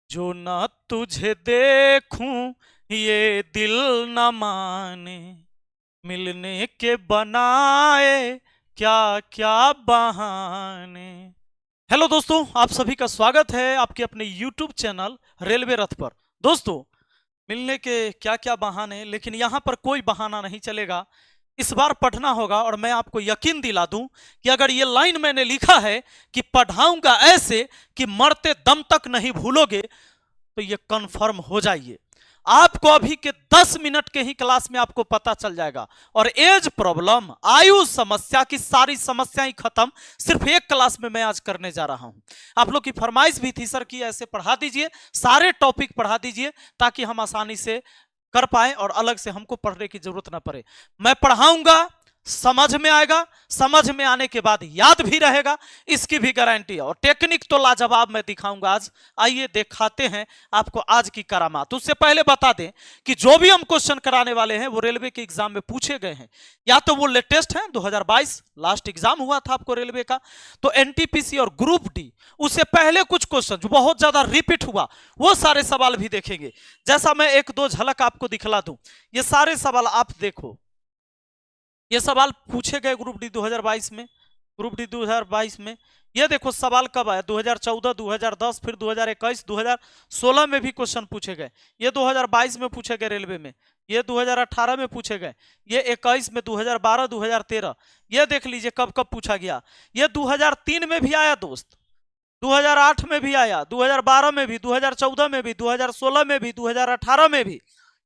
जो न तुझे देखूं ये दिल न माने, मिलने के बनाए क्या क्या बहाने। हेलो दोस्तों, आप सभी का स्वागत है आपके अपने YouTube चैनल रेलवे रथ पर। दोस्तों, मिलने के क्या क्या बहाने, लेकिन यहां पर कोई बहाना नहीं चलेगा। इस बार पढ़ना होगा और मैं आपको यकीन दिला दूं कि अगर ये लाइन मैंने लिखा है कि पढ़ाऊंगा ऐसे कि मरते दम तक नहीं भूलोगे, तो ये कंफर्म हो जाइए। आपको अभी के 10 मिनट के ही क्लास में आपको पता चल जाएगा। और एज प्रॉब्लम, आयु समस्या की सारी समस्याएं खत्म सिर्फ एक क्लास में मैं आज करने जा रहा हूं। आप लोग की फरमाइश भी थी सर कि ऐसे पढ़ा दीजिए, सारे टॉपिक पढ़ा दीजिए ताकि हम आसानी से कर पाए और अलग से हमको पढ़ने की जरूरत ना पड़े। मैं पढ़ाऊंगा, समझ में आएगा, समझ में आने के बाद याद भी रहेगा, इसकी भी गारंटी है। और टेक्निक तो लाजवाब मैं दिखाऊंगा आज। आइए दिखाते हैं आपको आज की करामात। उससे पहले बता दें कि जो भी हम क्वेश्चन कराने वाले हैं वो रेलवे के एग्जाम में पूछे गए हैं, या तो वो लेटेस्ट हैं, 2022 लास्ट एग्जाम हुआ था आपको रेलवे का, तो एनटीपीसी और ग्रुप डी, उससे पहले कुछ क्वेश्चन जो बहुत ज्यादा रिपीट हुआ वो सारे सवाल भी देखेंगे। जैसा मैं एक दो झलक आपको दिखला दूं, ये सारे सवाल आप देखो। ये सवाल पूछे गए ग्रुप डी 2022 में, ग्रुप डी 2022 में। ये देखो सवाल कब आया, 2014, 2010, फिर 2021, 2016 में भी क्वेश्चन पूछे गए। ये 2022 में पूछे गए रेलवे में, ये 2018 में पूछे गए, ये 21 में, 2012, 2013। ये देख लीजिए कब कब पूछा गया। ये 2003 में भी आया दोस्त, 2008 में भी आया, 2012 में भी, 2014 में भी, 2016 में भी, 2018 में भी।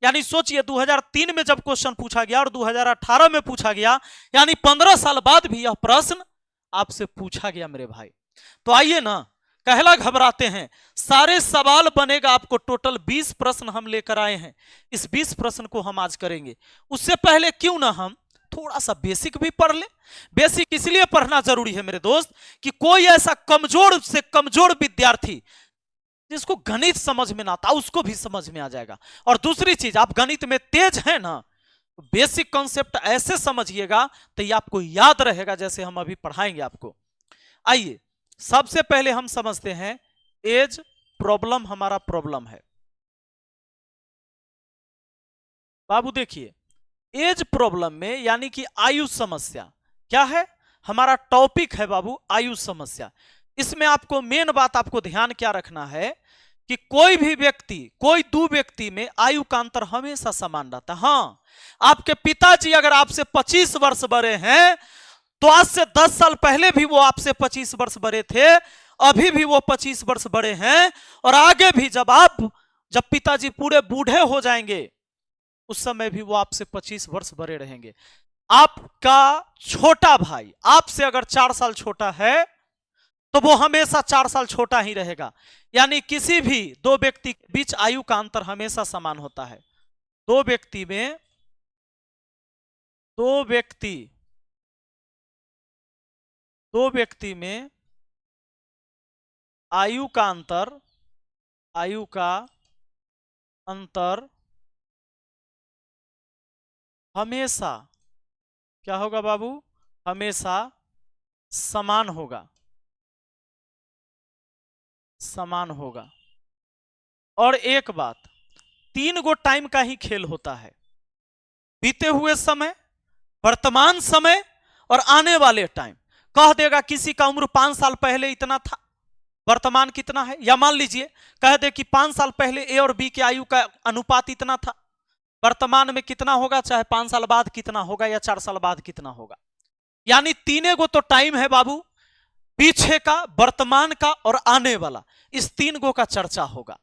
यानी सोचिए 2003 में जब क्वेश्चन पूछा गया और 2018 में पूछा गया, यानी 15 साल बाद भी यह प्रश्न आपसे पूछा गया मेरे भाई। तो आइए ना, कहला घबराते हैं, सारे सवाल बनेगा आपको। टोटल 20 प्रश्न हम लेकर आए हैं, इस 20 प्रश्न को हम आज करेंगे। उससे पहले क्यों ना हम थोड़ा सा बेसिक भी पढ़ ले। बेसिक इसलिए पढ़ना जरूरी है मेरे दोस्त कि कोई ऐसा कमजोर से कमजोर विद्यार्थी जिसको गणित समझ में ना आता उसको भी समझ में आ जाएगा। और दूसरी चीज, आप गणित में तेज हैं ना, बेसिक कॉन्सेप्ट ऐसे समझिएगा तो ये आपको याद रहेगा जैसे हम अभी पढ़ाएंगे आपको। आइए सबसे पहले हम समझते हैं एज प्रॉब्लम हमारा प्रॉब्लम है। बाबू देखिए, एज प्रॉब्लम में यानी कि आयु समस्या क्या है, हमारा टॉपिक है बाबू आयु समस्या। इसमें आपको मेन बात आपको ध्यान क्या रखना है कि कोई भी व्यक्ति, कोई दो व्यक्ति में आयु का अंतर हमेशा समान रहता है। हाँ, आपके पिताजी अगर आपसे 25 वर्ष बड़े हैं तो आज से 10 साल पहले भी वो आपसे 25 वर्ष बड़े थे, अभी भी वो 25 वर्ष बड़े हैं, और आगे भी जब पिताजी पूरे बूढ़े हो जाएंगे उस समय भी वो आपसे 25 वर्ष बड़े रहेंगे। आपका छोटा भाई आपसे अगर 4 साल छोटा है तो वो हमेशा 4 साल छोटा ही रहेगा। यानी किसी भी दो व्यक्ति के बीच आयु का अंतर हमेशा समान होता है। दो व्यक्ति में आयु का अंतर हमेशा क्या होगा बाबू, हमेशा समान होगा। और एक बात, 3 गो टाइम का ही खेल होता है, बीते हुए समय, वर्तमान समय और आने वाले टाइम। कह देगा किसी का उम्र 5 साल पहले इतना था, वर्तमान कितना है, या मान लीजिए कह दे कि 5 साल पहले ए और बी के आयु का अनुपात इतना था, वर्तमान में कितना होगा, चाहे 5 साल बाद कितना होगा या 4 साल बाद कितना होगा। यानी 3 गो तो टाइम है बाबू, पीछे का, वर्तमान का और आने वाला, इस 3 गो का चर्चा होगा।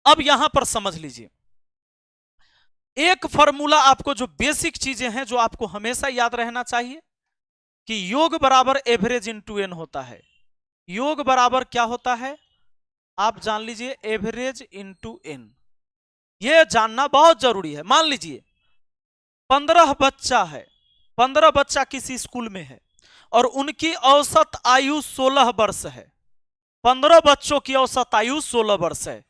अब यहां पर समझ लीजिए एक फॉर्मूला, आपको जो बेसिक चीजें हैं जो आपको हमेशा याद रहना चाहिए कि योग बराबर एवरेज इंटू एन होता है। योग बराबर क्या होता है आप जान लीजिए, एवरेज इंटू एन। यह जानना बहुत जरूरी है। मान लीजिए 15 बच्चा है, 15 बच्चा किसी स्कूल में है और उनकी औसत आयु 16 वर्ष है। 15 बच्चों की औसत आयु 16 वर्ष है,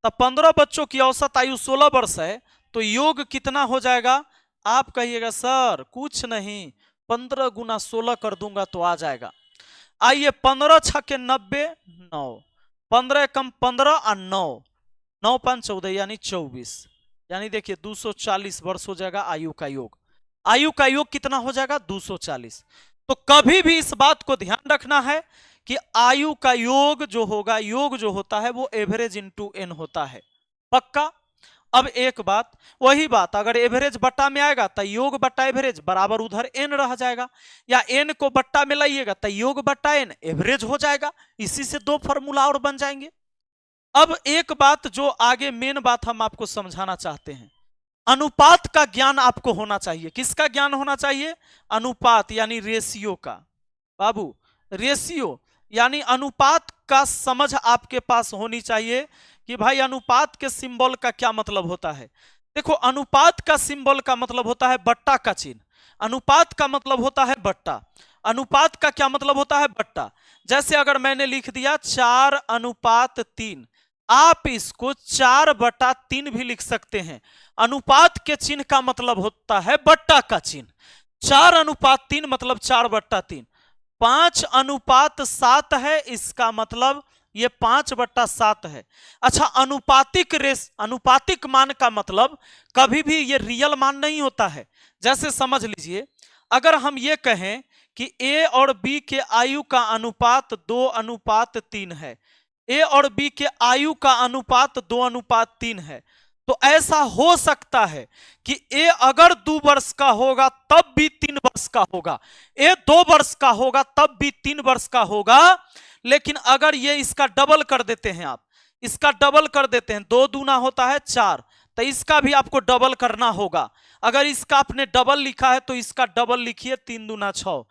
तब 15 बच्चों की औसत आयु 16 वर्ष है, तो योग कितना हो जाएगा। आप कहिएगा सर कुछ नहीं, 15 गुना 16 कर दूंगा तो आ जाएगा। आइए 15 छके 90, 9, 15 कम 15 और 9, 9 5 14 यानी 24, यानी देखिए 240 वर्ष हो जाएगा आयु का योग। आयु का योग कितना हो जाएगा? 240। तो कभी भी इस बात को ध्यान रखना है कि आयु का योग जो होगा, योग जो होता है वो एवरेज इंटू एन होता है। पक्का? अब एक बात, वही बात अगर एवरेज बट्टा में आएगा तो योग बट्टा एवरेज बराबर उधर एन रह जाएगा, या एन को बट्टा में लाइएगा तो योग बट्टा एन एवरेज हो जाएगा। इसी से दो फॉर्मूला और बन जाएंगे। अब एक बात जो आगे मेन बात हम आपको समझाना चाहते हैं, अनुपात का ज्ञान आपको होना चाहिए। किसका ज्ञान होना चाहिए? अनुपात यानी रेशियो का। बाबू रेशियो यानी अनुपात का समझ आपके पास होनी चाहिए कि भाई अनुपात के सिंबल का क्या मतलब होता है। देखो अनुपात का सिंबल का मतलब होता है बट्टा का चिन्ह। अनुपात का मतलब होता है बट्टा। अनुपात का क्या मतलब होता है? बट्टा। जैसे अगर मैंने लिख दिया 4:3, आप इसको 4/3 भी लिख सकते हैं। अनुपात के चिन्ह का मतलब होता है बट्टा का चिन्ह। 4:3 मतलब 4/3। 5:7 है, इसका मतलब ये 5/7 है। अच्छा, अनुपातिक मान का मतलब कभी भी ये रियल मान नहीं होता है। जैसे समझ लीजिए, अगर हम ये कहें कि ए और बी के आयु का अनुपात 2:3 है, ए और बी के आयु का अनुपात 2:3 है, तो ऐसा हो सकता है कि ए अगर 2 वर्ष का होगा तब भी 3 वर्ष का होगा, ए 2 वर्ष का होगा तब भी 3 वर्ष का होगा। लेकिन अगर ये इसका डबल कर देते हैं, आप इसका डबल कर देते हैं, 2 दूना होता है 4, तो इसका भी आपको डबल करना होगा। अगर इसका आपने डबल लिखा है तो इसका डबल लिखिए, 3 दूना 6।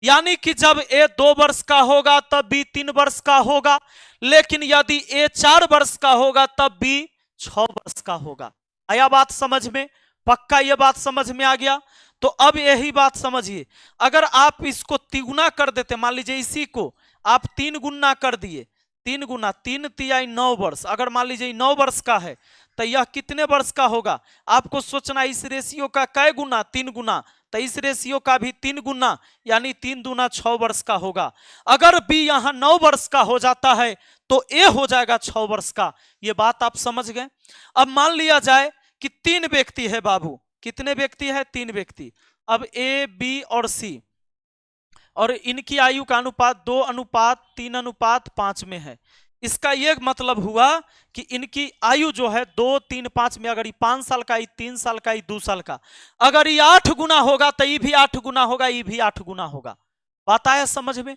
यानी कि जब ए 2 वर्ष का होगा तब भी 3 वर्ष का होगा, लेकिन यदि ए 4 वर्ष का होगा तब भी 6 वर्ष का होगा। आया बात समझ में? पक्का ये बात समझ में आ गया? तो अब यही बात समझिए, अगर आप इसको तिगुना कर देते, मान लीजिए इसी को आप 3 गुना कर दिए, 3 गुना 3 तिहाई 9 वर्ष, अगर मान लीजिए 9 वर्ष का है तो यह कितने वर्ष का होगा? आपको सोचना इस रेशियो का कै गुना? 3 गुना। तो इस रेशियो का भी 3 गुना, यानी 3 दूना 6 वर्ष का होगा। अगर बी यहां 9 वर्ष का हो जाता है तो ए हो जाएगा 6 वर्ष का। ये बात आप समझ गए? अब मान लिया जाए कि 3 व्यक्ति है बाबू। कितने व्यक्ति है? 3 व्यक्ति। अब ए, बी और सी, और इनकी आयु का अनुपात 2:3:5 में है। इसका यह मतलब हुआ कि इनकी आयु जो है 2, 3, 5 में, अगर ये 5 साल का, ये 3 साल का, ये 2 साल का, अगर ये 8 गुना होगा तो ये भी 8 गुना होगा, ये भी 8 गुना होगा। बात आया समझ में?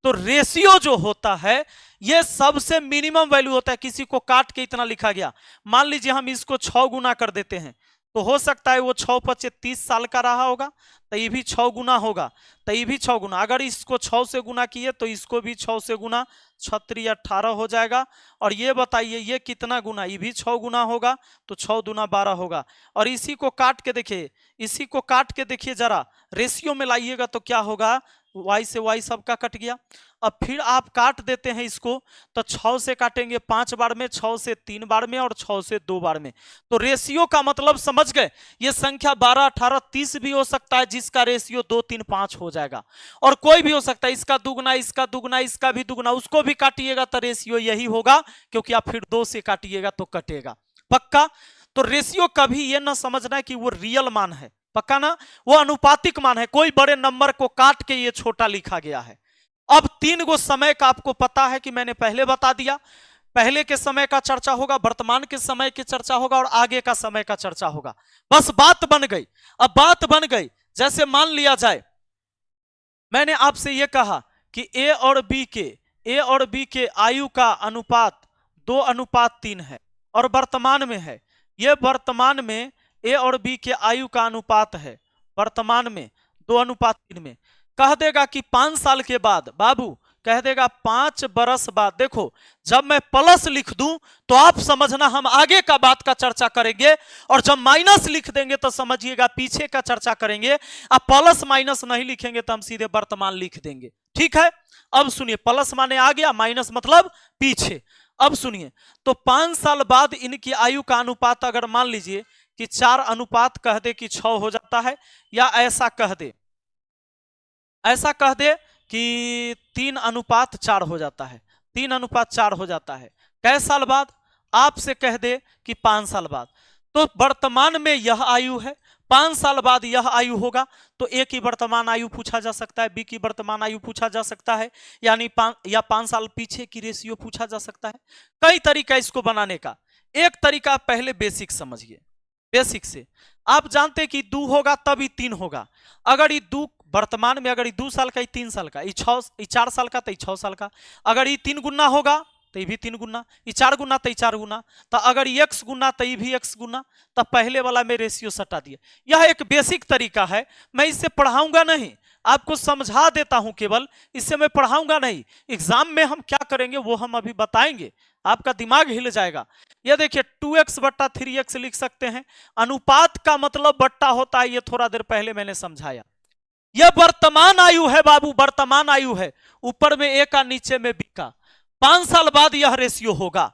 तो रेशियो जो होता है ये सबसे मिनिमम वैल्यू होता है। किसी को काट के इतना लिखा गया, मान लीजिए हम इसको 6 गुना कर देते हैं, तो हो सकता है वो 6 × 30 साल का रहा होगा, तो ये भी 6 गुना होगा, तो ये भी 6 गुना। अगर इसको 6 से गुना किए तो इसको भी 6 से गुना, 36 18 हो जाएगा। और ये बताइए ये कितना गुना? ये भी 6 गुना होगा, तो 6 दूना 12 होगा। और इसी को काट के देखिए, इसी को काट के देखिए जरा, रेशियो में लाइएगा तो क्या होगा? y से y सबका कट गया। अब फिर आप काट देते हैं इसको, तो 6 से काटेंगे 5 बार में, 6 से 3 बार में, और 6 से 2 बार में। तो रेशियो का मतलब समझ गए? ये संख्या 12, 18, 30 भी हो सकता है, जिसका रेशियो 2, 3, 5 हो जाएगा। और कोई भी हो सकता है, इसका दुगना, इसका दुगना, इसका भी दुगना, उसको भी काटिएगा तो रेशियो यही होगा, क्योंकि आप फिर 2 से काटिएगा तो कटेगा। पक्का? तो रेशियो कभी ये ना समझना कि वो रियल मान है, पक्का ना, वो अनुपातिक मान है। कोई बड़े नंबर को काट के ये छोटा लिखा गया है। अब 3 गो समय का आपको पता है कि मैंने पहले बता दिया। पहले के समय का चर्चा होगा, वर्तमान के समय की चर्चा होगा, और आगे का समय का चर्चा होगा। बस बात बन गई। अब बात बन गई, जैसे मान लिया जाए मैंने आपसे यह कहा कि ए और बी के आयु का अनुपात 2:3 है, और वर्तमान में है। यह वर्तमान में ए और बी के आयु का अनुपात है, वर्तमान में 2:3 में। कह देगा कि 5 साल के बाद, बाबू कह देगा 5 बरस बाद। देखो जब मैं प्लस लिख दूं तो आप समझना हम आगे का बात का चर्चा करेंगे, और जब माइनस लिख देंगे तो समझिएगा पीछे का चर्चा करेंगे। अब प्लस माइनस नहीं लिखेंगे तो हम सीधे वर्तमान लिख देंगे। ठीक है? अब सुनिए, प्लस माने आ गया, माइनस मतलब पीछे। अब सुनिए, तो 5 साल बाद इनकी आयु का अनुपात अगर मान लीजिए कि 4 अनुपात कह दे कि 6 हो जाता है, या ऐसा कह दे कि 3:4 हो जाता है, 3:4 हो जाता है। कै साल बाद? आपसे कह दे कि 5 साल बाद, तो वर्तमान में यह आयु है, 5 साल बाद यह आयु होगा, तो ए की वर्तमान आयु पूछा जा सकता है, बी की वर्तमान आयु पूछा जा सकता है, यानी 5 साल पीछे की रेशियो पूछा जा सकता है। कई तरीका इसको बनाने का। एक तरीका पहले बेसिक समझिए, बेसिक से आप जानते कि 2 होगा तब ही 3 होगा। अगर ये 2 वर्तमान में, अगर ये 2 साल का, ये 3 साल का, ये 4 साल का, तो ये 6 साल का। अगर ये 3 गुना होगा तो ये भी 3 गुना, ये 4 गुना तो ये 4 गुना, तो अगर ये x गुना तो ये भी x गुना, तो पहले वाला में रेशियो सटा दिया। यह एक बेसिक तरीका है, मैं इससे पढ़ाऊंगा नहीं, आपको समझा देता हूं केवल, इससे मैं पढ़ाऊंगा नहीं। एग्जाम में हम क्या करेंगे वो हम अभी बताएंगे, आपका दिमाग हिल जाएगा। यह देखिए 2x बट्टा 3x लिख सकते हैं। अनुपात का मतलब बट्टा होता है, ये थोड़ा देर पहले मैंने समझाया। यह वर्तमान आयु है बाबू, वर्तमान आयु है, ऊपर में a का नीचे में b का। 5 साल बाद यह रेशियो होगा।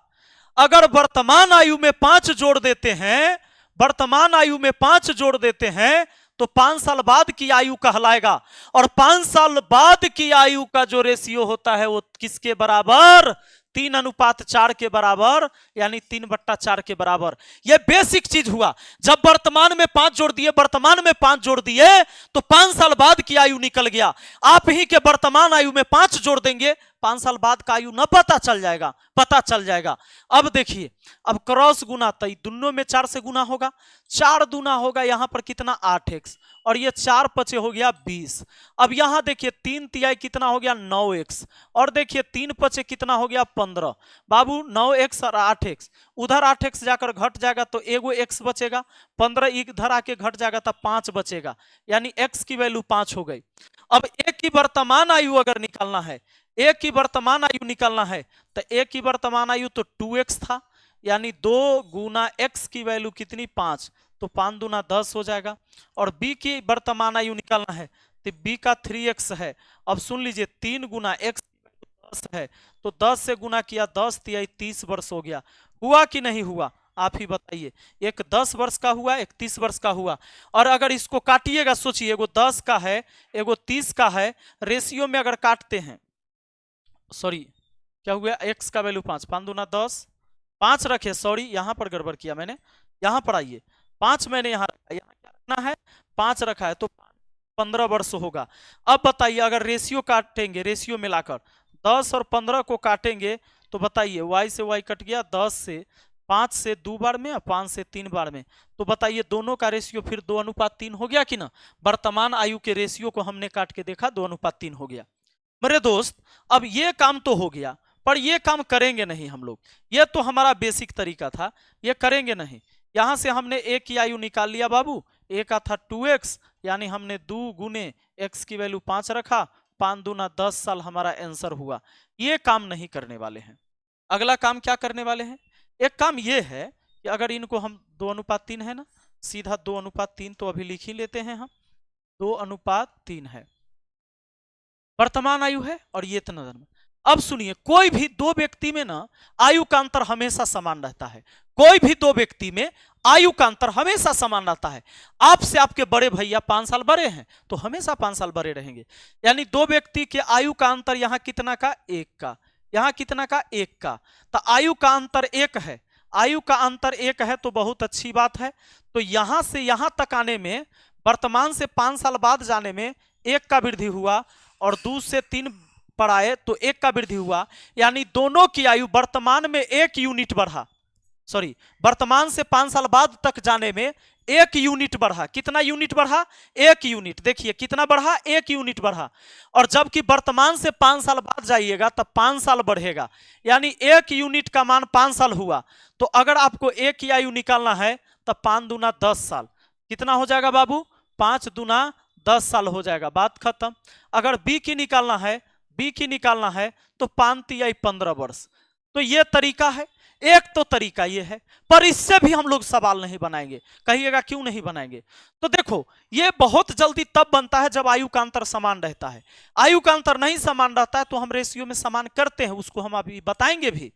अगर वर्तमान आयु में 5 जोड़ देते हैं, वर्तमान आयु में 5 जोड़ देते हैं, तो 5 साल बाद की आयु कहलाएगा। और 5 साल बाद की आयु का जो रेशियो होता है वो किसके बराबर? 3:4 के बराबर, यानी 3/4 के बराबर। यह बेसिक चीज हुआ। जब वर्तमान में 5 जोड़ दिए, वर्तमान में 5 जोड़ दिए, तो 5 साल बाद की आयु निकल गया। आप ही के वर्तमान आयु में 5 जोड़ देंगे, 5 साल बाद का आयु न पता चल जाएगा, पता चल जाएगा। अब देखिए, अब क्रॉस गुना, तो दोनों में 4 से गुना होगा, 4 दूना होगा, यहां पर कितना 8x, और ये 4 पचे हो गया 20। अब यहां देखिए 3 तिहाई कितना हो गया 9x, और देखिए 3 पचे कितना हो गया 15। बाबू 9x और 8x, उधर 8x जाकर घट जाएगा तो एगो x बचेगा, 15 इधर आके घट जाएगा तो 5 बचेगा, यानी x की वैल्यू 5 हो गई। अब a की वर्तमान आयु अगर निकालना है, a की वर्तमान आयु निकालना है, तो a की वर्तमान आयु तो 2x था, यानी 2 गुना x की वैल्यू कितनी 5, तो 5 दूना 10 हो जाएगा। और b की वर्तमान आयु निकालना है, तो b का 3x है। अब सुन लीजिए, 3 गुना x 10 है, तो 10 से गुना किया, 10 तिहाई 30 वर्ष हो गया। हुआ कि नहीं हुआ, आप ही बताइए। एक 10 वर्ष का हुआ, एक 30 वर्ष का हुआ। और अगर इसको काटिएगा, सोचिए, एगो 10 का है, एगो 30 का है, रेशियो में अगर काटते हैं, सॉरी क्या हुआ, x का वैल्यू 5, 5 दूना 10, 5 रखे, सॉरी यहां पर गड़बड़ किया मैंने, यहां पर आइए, 5 मैंने यहां रखा, यहां क्या रखना है 5 रखा है, तो 15 वर्ष होगा। अब बताइए, अगर रेशियो काटेंगे, रेशियो मिलाकर 10 और 15 को काटेंगे, तो बताइए y से y कट गया, 10 से 5 से 2 बार में और 5 से 3 बार में, तो बताइए दोनों का रेशियो फिर 2:3 हो गया कि ना। वर्तमान आयु के रेशियो को हमने काट के देखा, 2:3 हो गया। मेरे दोस्त, अब ये काम तो हो गया, पर ये काम करेंगे नहीं हम लोग। ये तो हमारा बेसिक तरीका था, ये करेंगे नहीं। यहां से हमने a की आयु निकाल लिया बाबू, a का था 2x, यानी हमने 2 गुने x की वैल्यू 5 रखा, 5 दूना 10 साल हमारा आंसर हुआ। ये काम नहीं करने वाले हैं। अगला काम क्या करने वाले हैं? एक काम ये है कि अगर इनको हम 2:3 है ना, सीधा 2:3 तो अभी लिख ही लेते हैं हम, 2:3 है, वर्तमान आयु है और ये इतना धर्म। अब सुनिए, कोई भी 2 व्यक्ति में ना आयु का अंतर हमेशा समान रहता है। कोई भी 2 व्यक्ति में आयु का अंतर हमेशा समान रहता है। आपसे आपके बड़े भैया 5 साल बड़े हैं, तो हमेशा 5 साल बड़े रहेंगे। यानी 2 व्यक्ति के आयु का अंतर यहां कितना का 1 का, यहां कितना का 1 का, तो आयु का अंतर 1 है। आयु का अंतर 1 है तो बहुत अच्छी बात है। तो यहां से यहां तक आने में, वर्तमान से 5 साल बाद जाने में 1 का वृद्धि हुआ, और 2 से 3 पर आए तो 1 का वृद्धि हुआ, यानी दोनों की आयु वर्तमान में 1 यूनिट बढ़ा, सॉरी वर्तमान से 5 साल बाद तक जाने में 1 यूनिट बढ़ा। कितना यूनिट बढ़ा? 1 यूनिट। देखिए कितना बढ़ा, 1 यूनिट बढ़ा। और जबकि वर्तमान से 5 साल बाद जाइएगा तब 5 साल बढ़ेगा, यानी 1 यूनिट का मान 5 साल हुआ। तो अगर आपको 1 की आयु निकालना है तब 5 दूना 10 साल, कितना हो जाएगा बाबू? 5 दूना 10 साल हो जाएगा, बात खत्म। अगर बी की निकालना है, बी की निकालना है तो 5 तिहाई 15 वर्ष। तो ये तरीका है, एक तो तरीका ये है, पर इससे भी हम लोग सवाल नहीं बनाएंगे। कहिएगा क्यों नहीं बनाएंगे? तो देखो, ये बहुत जल्दी तब बनता है जब आयु का अंतर समान रहता है। आयु का अंतर नहीं समान रहता है तो हम रेशियो में समान करते हैं, उसको हम अभी बताएंगे भी।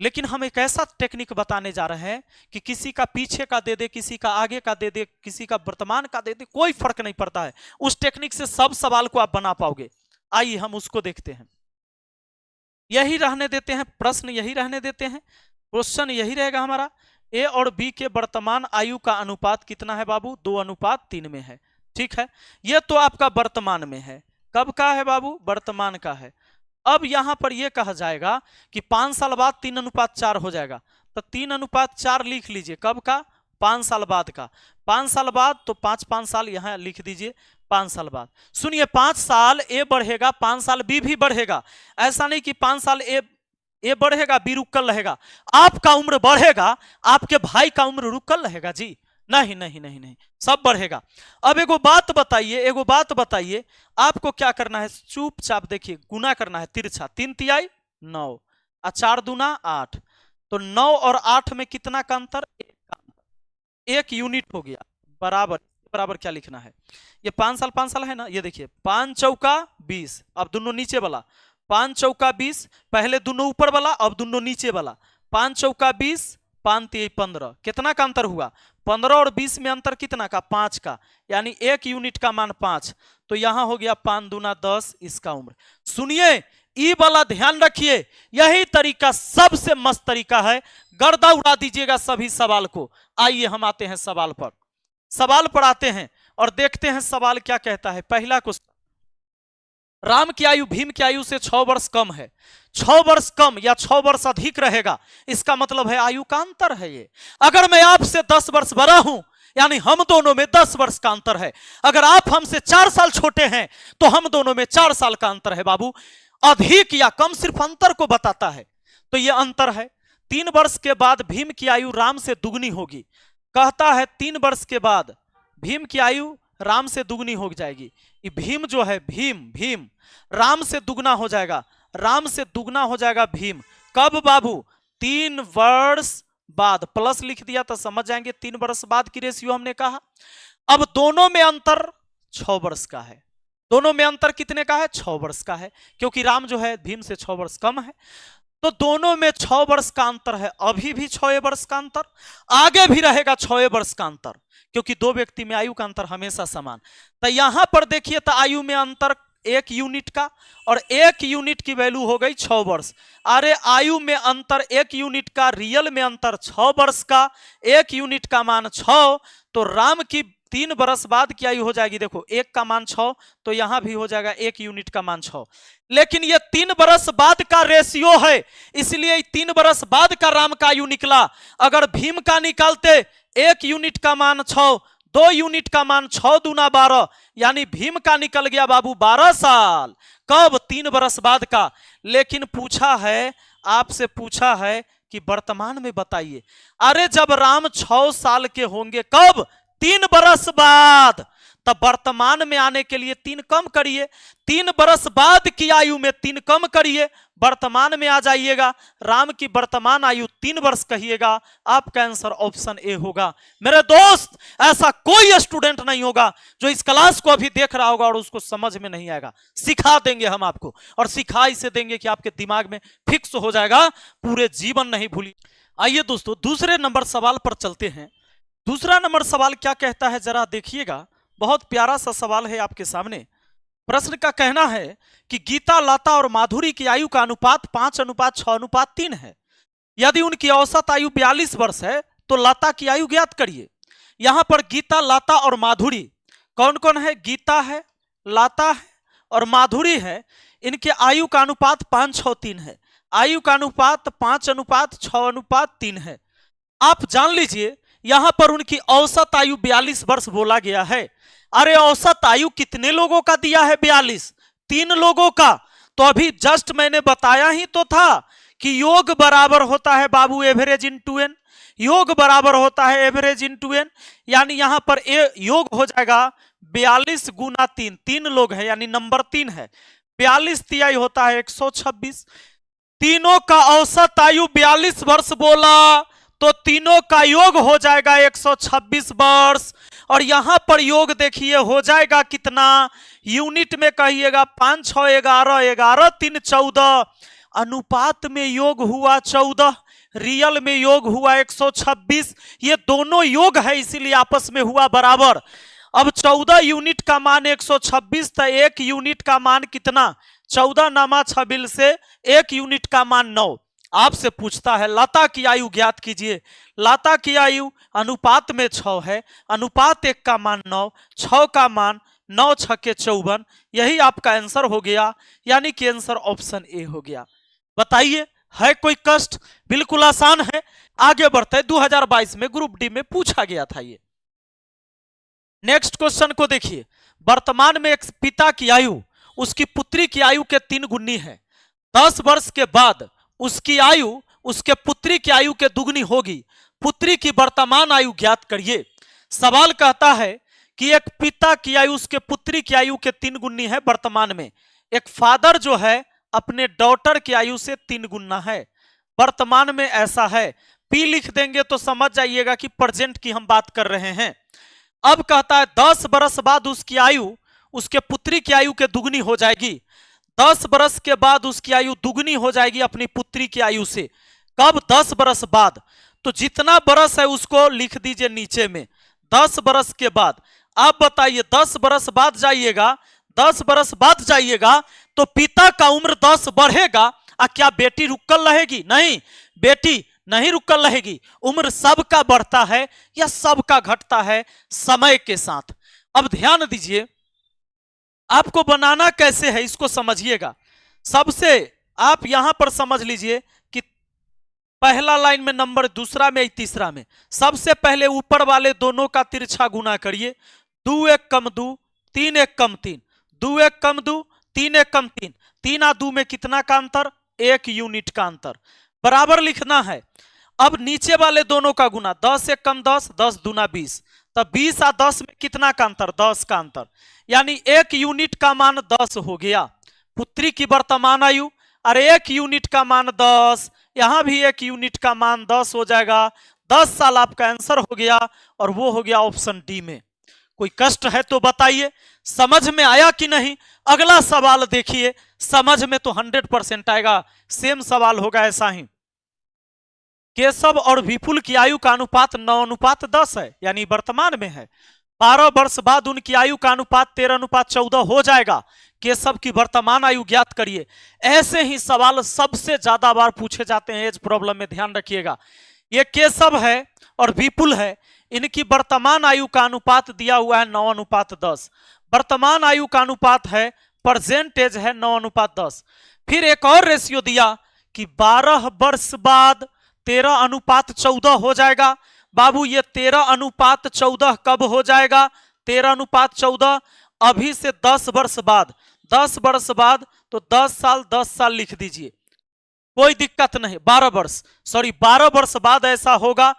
लेकिन हम एक ऐसा टेक्निक बताने जा रहे हैं कि किसी का पीछे का दे दे, किसी का आगे का दे दे, किसी का वर्तमान का दे दे, कोई फर्क नहीं पड़ता है। उस टेक्निक से सब सवाल को आप बना पाओगे। आइए हम उसको देखते हैं। यही रहने देते हैं, प्रश्न यही रहने देते हैं। क्वेश्चन यही रहेगा हमारा, ए और बी के वर्तमान आयु का अनुपात कितना है बाबू? 2:3 में है। ठीक है, ये तो आपका वर्तमान में है। कब का है बाबू? वर्तमान का है। अब यहां पर यह कहा जाएगा कि 5 साल बाद 3:4 हो जाएगा, तो 3:4 लिख लीजिए। कब का? 5 साल बाद का। 5 साल बाद तो 5 साल यहां लिख दीजिए, 5 साल बाद। सुनिए, 5 साल ए बढ़ेगा, 5 साल बी भी बढ़ेगा। ऐसा नहीं कि 5 साल ए बढ़ेगा बी रुकल रहेगा। आपका उम्र बढ़ेगा, आपके भाई का उम्र रुकल रहेगा जी? नहीं नहीं नहीं नहीं, सब बढ़ेगा। अब एगो बात बताइए, आपको क्या करना है? चुपचाप देखिए, गुना करना है तिरछा। 3 तिहाई 9 और 4 दूना 8, तो 9 और 8 में कितना का अंतर? 1 यूनिट हो गया। बराबर बराबर क्या लिखना है? ये 5 साल है ना, ये देखिए 5 चौका 20। अब दोनों नीचे वाला 5 चौका 20, पहले दोनों ऊपर वाला, अब दोनों नीचे वाला। 5 चौका 20, 5 तिहाई 15। कितना का अंतर हुआ? 15 और 20 में अंतर कितना का? 5 का, यानी 1 यूनिट का मान 5। तो यहां हो गया 5 दूना 10, इसका उम्र। सुनिए, ई वाला ध्यान रखिए, यही तरीका सबसे मस्त तरीका है। गर्दा उड़ा दीजिएगा सभी सवाल को। आइए हम आते हैं सवाल पर आते हैं और देखते हैं सवाल क्या कहता है। पहला क्वेश्चन, राम की आयु भीम की आयु से 6 वर्ष कम है। 6 वर्ष कम या 6 वर्ष अधिक रहेगा, इसका मतलब है आयु का अंतर है ये। अगर मैं आपसे 10 वर्ष बड़ा हूं, यानी हम दोनों में 10 वर्ष का अंतर है। अगर आप हमसे 4 साल छोटे हैं, तो हम दोनों में 4 साल का अंतर है बाबू। अधिक या कम सिर्फ अंतर को बताता है, तो यह अंतर है। 3 वर्ष के बाद भीम की आयु राम से दुगनी होगी। कहता है 3 वर्ष के बाद भीम की आयु राम से दुगनी हो जाएगी। भीम जो है, भीम राम से दुगना हो जाएगा, राम से दुगना हो जाएगा भीम। कब बाबू? 3 वर्ष बाद। प्लस लिख दिया तो समझ जाएंगे 3 वर्ष बाद की रेशियो हमने कहा। अब दोनों में अंतर 6 वर्ष का है। दोनों में अंतर कितने का है? 6 वर्ष का है, क्योंकि राम जो है भीम से 6 वर्ष कम है। तो दोनों में 6 वर्ष का अंतर है। अभी भी 6 वर्ष का अंतर, आगे भी रहेगा 6 वर्ष का अंतर, क्योंकि दो व्यक्ति में आयु का अंतर हमेशा समान। तो यहां पर देखिए, तो आयु में अंतर 1 यूनिट का, और 1 यूनिट की वैल्यू हो गई 6 वर्ष। अरे आयु में अंतर 1 यूनिट का, रियल में अंतर 6 वर्ष का। 1 यूनिट का मान 6, तो राम की 3 वर्ष बाद की आयु हो जाएगी। देखो 1 का मान 6, तो यहां भी हो जाएगा 1 यूनिट का मान 6। लेकिन ये 3 वर्ष बाद का रेशियो है, इसलिए 3 वर्ष बाद का राम का आयु निकला। अगर भीम का निकालते 1 यूनिट का मान 6, 2 यूनिट का मान 6 दूना 12, यानी भीम का निकल गया बाबू 12 साल। कब? 3 वर्ष बाद का। लेकिन पूछा है, आपसे पूछा है कि वर्तमान में बताइए। अरे जब राम 6 साल के होंगे, कब? 3 वर्ष बाद। तब वर्तमान में आने के लिए 3 कम करिए, 3 वर्ष बाद की आयु में 3 कम करिए, वर्तमान में आ जाइएगा। राम की वर्तमान आयु 3 वर्ष कहिएगा, आपका आंसर ऑप्शन ए होगा। मेरे दोस्त, ऐसा कोई स्टूडेंट नहीं होगा जो इस क्लास को अभी देख रहा होगा और उसको समझ में नहीं आएगा। सिखा देंगे हम आपको, और सिखा इसे देंगे कि आपके दिमाग में फिक्स हो जाएगा, पूरे जीवन नहीं भूली। आइए दोस्तों, दूसरे नंबर सवाल पर चलते हैं। दूसरा नंबर सवाल क्या कहता है, जरा देखिएगा। बहुत प्यारा सा सवाल है आपके सामने। प्रश्न का कहना है कि गीता, लता और माधुरी की आयु का अनुपात 5:6:3 है। यदि उनकी औसत आयु 42 वर्ष है, तो लता की आयु ज्ञात करिए। यहां पर गीता, लता और माधुरी कौन कौन है? गीता है, लता है और माधुरी है। इनके आयु का अनुपात 5:6:3 है। आयु का अनुपात 5:6:3 है। आप जान लीजिए, यहां पर उनकी औसत आयु 42 वर्ष बोला गया है। अरे औसत आयु कितने लोगों का दिया है? 42, 3 लोगों का। तो अभी जस्ट मैंने बताया ही तो था कि योग बराबर होता है बाबू एवरेज इंटू एन। योग बराबर होता है एवरेज इंटू एन, यानी यहां पर योग हो जाएगा 42 गुना 3। 3 लोग हैं, यानी नंबर 3 है। 42 तिहाई होता है 126। तीनों का औसत आयु 42 वर्ष बोला, तो तीनों का योग हो जाएगा 126 वर्ष। और यहां पर योग देखिए हो जाएगा कितना? यूनिट में कहिएगा 5 6 11, 11 3 14। अनुपात में योग हुआ 14, रियल में योग हुआ 126। ये दोनों योग है, इसीलिए आपस में हुआ बराबर। अब 14 यूनिट का मान 126 था, 1 यूनिट का मान कितना? 14 नामा 26 से 1 यूनिट का मान 9। आपसे पूछता है लता की आयु ज्ञात कीजिए। लता की आयु अनुपात में 6 है, अनुपात 1 का मान 9, 6 का मान 9 छक्के 54, यही आपका आंसर हो गया, यानी कि आंसर ऑप्शन ए हो गया। बताइए है कोई कष्ट? बिल्कुल आसान है। आगे बढ़ते 2022 में ग्रुप डी में पूछा गया था ये। नेक्स्ट क्वेश्चन को देखिए, वर्तमान में एक पिता की आयु उसकी पुत्री की आयु के 3 गुनी है। 10 वर्ष के बाद उसकी आयु उसके पुत्री की आयु के दुगनी होगी। पुत्री की वर्तमान आयु ज्ञात करिए। सवाल कहता है कि एक पिता की आयु उसके पुत्री की आयु के 3 गुनी है वर्तमान में। एक फादर जो है अपने डॉटर की आयु से 3 गुना है, वर्तमान में ऐसा है। पी लिख देंगे तो समझ जाइएगा कि प्रेजेंट की हम बात कर रहे हैं। अब कहता है 10 बरस बाद उसकी आयु उसके पुत्री की आयु के दुगनी हो जाएगी। 10 बरस के बाद उसकी आयु दुगनी हो जाएगी अपनी पुत्री की आयु से। कब? 10 बरस बाद। तो जितना बरस है उसको लिख दीजिए नीचे में, 10 बरस के बाद। आप बताइए 10 बरस बाद जाइएगा, 10 बरस बाद जाइएगा तो पिता का उम्र 10 बढ़ेगा। क्या बेटी रुकल रहेगी? नहीं, बेटी नहीं रुकल रहेगी। उम्र सबका बढ़ता है या सबका घटता है समय के साथ। अब ध्यान दीजिए, आपको बनाना कैसे है इसको समझिएगा। सबसे आप यहां पर समझ लीजिए कि पहला लाइन में नंबर, दूसरा में, तीसरा में। सबसे पहले ऊपर वाले दोनों का तिरछा गुना करिए। 2 1 कम 2, 3 1 कम 3, 2 1 कम 2, 3 1 कम 3, 3 आ 2 में कितना का अंतर? 1 यूनिट का अंतर। बराबर लिखना है। अब नीचे वाले दोनों का गुना, 10 1 कम 10, 10 दूना 20, तब 20 आ 10 में कितना का अंतर? 10 का अंतर, यानी 1 यूनिट का मान 10 हो गया। पुत्री की वर्तमान आयु, अरे 1 यूनिट का मान 10, यहां भी 1 यूनिट का मान 10 हो जाएगा। 10 साल आपका आंसर हो गया और वो हो गया ऑप्शन डी में। कोई कष्ट है तो बताइए, समझ में आया कि नहीं? अगला सवाल देखिए, समझ में तो 100% आएगा। सेम सवाल होगा ऐसा ही। केशव और विपुल की आयु का अनुपात 9:10 है, यानी वर्तमान में है। 12 वर्ष बाद उनकी आयु का अनुपात 13:14 हो जाएगा। केशव की वर्तमान आयु ज्ञात करिए। ऐसे ही सवाल सबसे ज्यादा बार पूछे जाते हैं एज प्रॉब्लम में, ध्यान रखिएगा। ये केशव है और विपुल है, इनकी वर्तमान आयु का अनुपात दिया हुआ है 9:10। वर्तमान आयु का अनुपात है, प्रेजेंट एज है 9:10। फिर एक और रेशियो दिया कि 12 वर्ष बाद 13:14 हो जाएगा। बाबू ये 13:14 कब हो जाएगा? 13:14 अभी से 10 वर्ष बाद। 10 वर्ष बाद तो 10 साल 10 साल लिख दीजिए, कोई दिक्कत नहीं। 12 वर्ष बाद ऐसा होगा।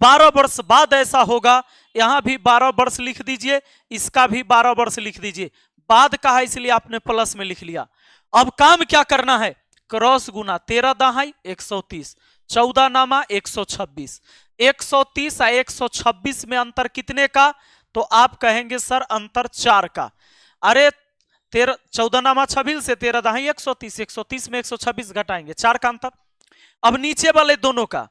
12 वर्ष बाद ऐसा होगा। यहां भी 12 वर्ष लिख दीजिए, इसका भी 12 वर्ष लिख दीजिए। बाद का है इसलिए आपने प्लस में लिख लिया। अब काम क्या करना है? क्रॉस गुना, 13 दहाई 130, 14 नामा 126, 130 और 126 में अंतर कितने का? तो आप कहेंगे सर अंतर 4 का। अरे 14 नामा 26 से 13 दहाई 130, 130 में 126 घटाएंगे, 4 का अंतर। अब नीचे वाले दोनों का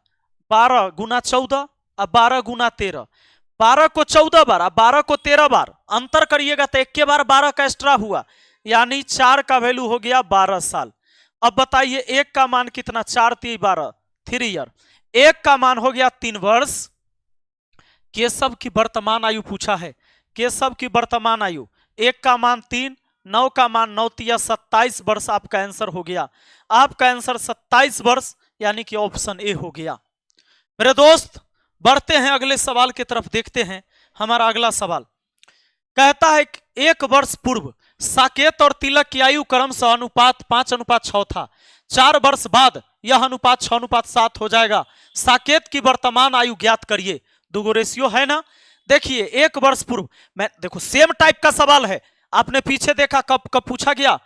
12 गुना 14 और 12 गुना 13, 12 को 14 बार, 12 को 13 बार अंतर करिएगा तो एक के बार 12 का एक्स्ट्रा हुआ, यानी 4 का वैल्यू हो गया 12 साल। अब बताइए एक का मान कितना? 4 3 12, 3 ईयर। एक का मान हो गया 3 वर्ष। केशव की वर्तमान आयु पूछा है। केशव की वर्तमान आयु, एक का मान 3, 9 का मान 9 तिया 27 वर्ष आपका आंसर हो गया। आपका आंसर 27 वर्ष, यानी कि ऑप्शन ए हो गया। मेरे दोस्त बढ़ते हैं अगले सवाल की तरफ, देखते हैं हमारा अगला सवाल। कहता है कि 1 वर्ष पूर्व साकेत और तिलक की आयु क्रमशः अनुपात 5:6 था। 4 वर्ष बाद यह अनुपात 6:7 हो जाएगा। साकेत की वर्तमान आयु ज्ञात करिए। दो रेशियो है ना। देखिए 1 वर्ष पूर्व, मैं देखो सेम टाइप का सवाल है, आपने पीछे देखा कब कब पूछा गया?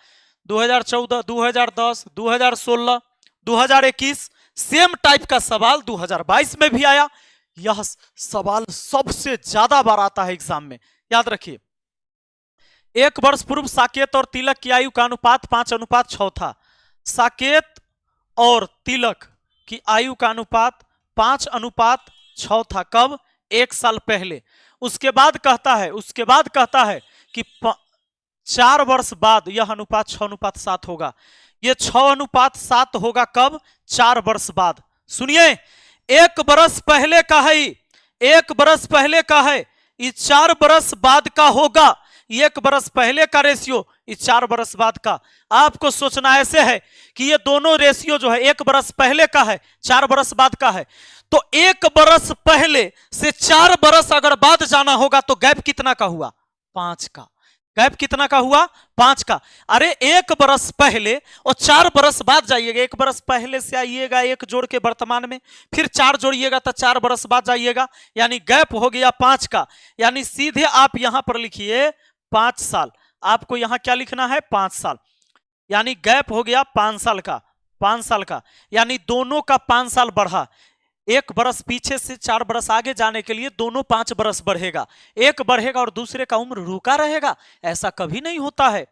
2014, 2010, 2016, 2021। सेम टाइप का सवाल 2022 में भी आया। यह सवाल सबसे ज्यादा बार आता है एग्जाम में, याद रखिए। 1 वर्ष पूर्व साकेत और तिलक की आयु का अनुपात 5:6 था। साकेत और तिलक की आयु का अनुपात 5:6 था। कब? 1 साल पहले। उसके बाद कहता है कि 4 वर्ष बाद यह अनुपात 6:7 होगा। ये 6:7 होगा कब? 4 वर्ष बाद। सुनिए, 1 बरस पहले का है, 1 बरस पहले का है, ये 4 बरस बाद का होगा। 1 बरस पहले का रेशियो, ये 4 बरस बाद का। आपको सोचना ऐसे है कि ये दोनों रेशियो जो है 1 बरस पहले का है, 4 बरस बाद का है, तो 1 बरस पहले से 4 बरस अगर बाद जाना होगा तो गैप कितना का हुआ? 5 का। गैप कितना का हुआ? 5 का। अरे 1 बरस पहले और 4 बरस बाद जाइएगा, 1 बरस पहले से आइएगा 1 जोड़ के वर्तमान में, फिर 4 जोड़िएगा तो 4 बरस बाद जाइएगा, यानी गैप हो गया 5 का। यानी सीधे आप यहां पर लिखिए 5 साल। आपको यहां क्या लिखना है? 5 साल। यानी गैप हो गया 5 साल का, 5 साल का, यानी दोनों का 5 साल बढ़ा। 1 बरस पीछे से 4 बरस आगे जाने के लिए दोनों 5 बरस बढ़ेगा, एक बढ़ेगा और दूसरे का उम्र रुका रहेगा, ऐसा कभी नहीं होता है।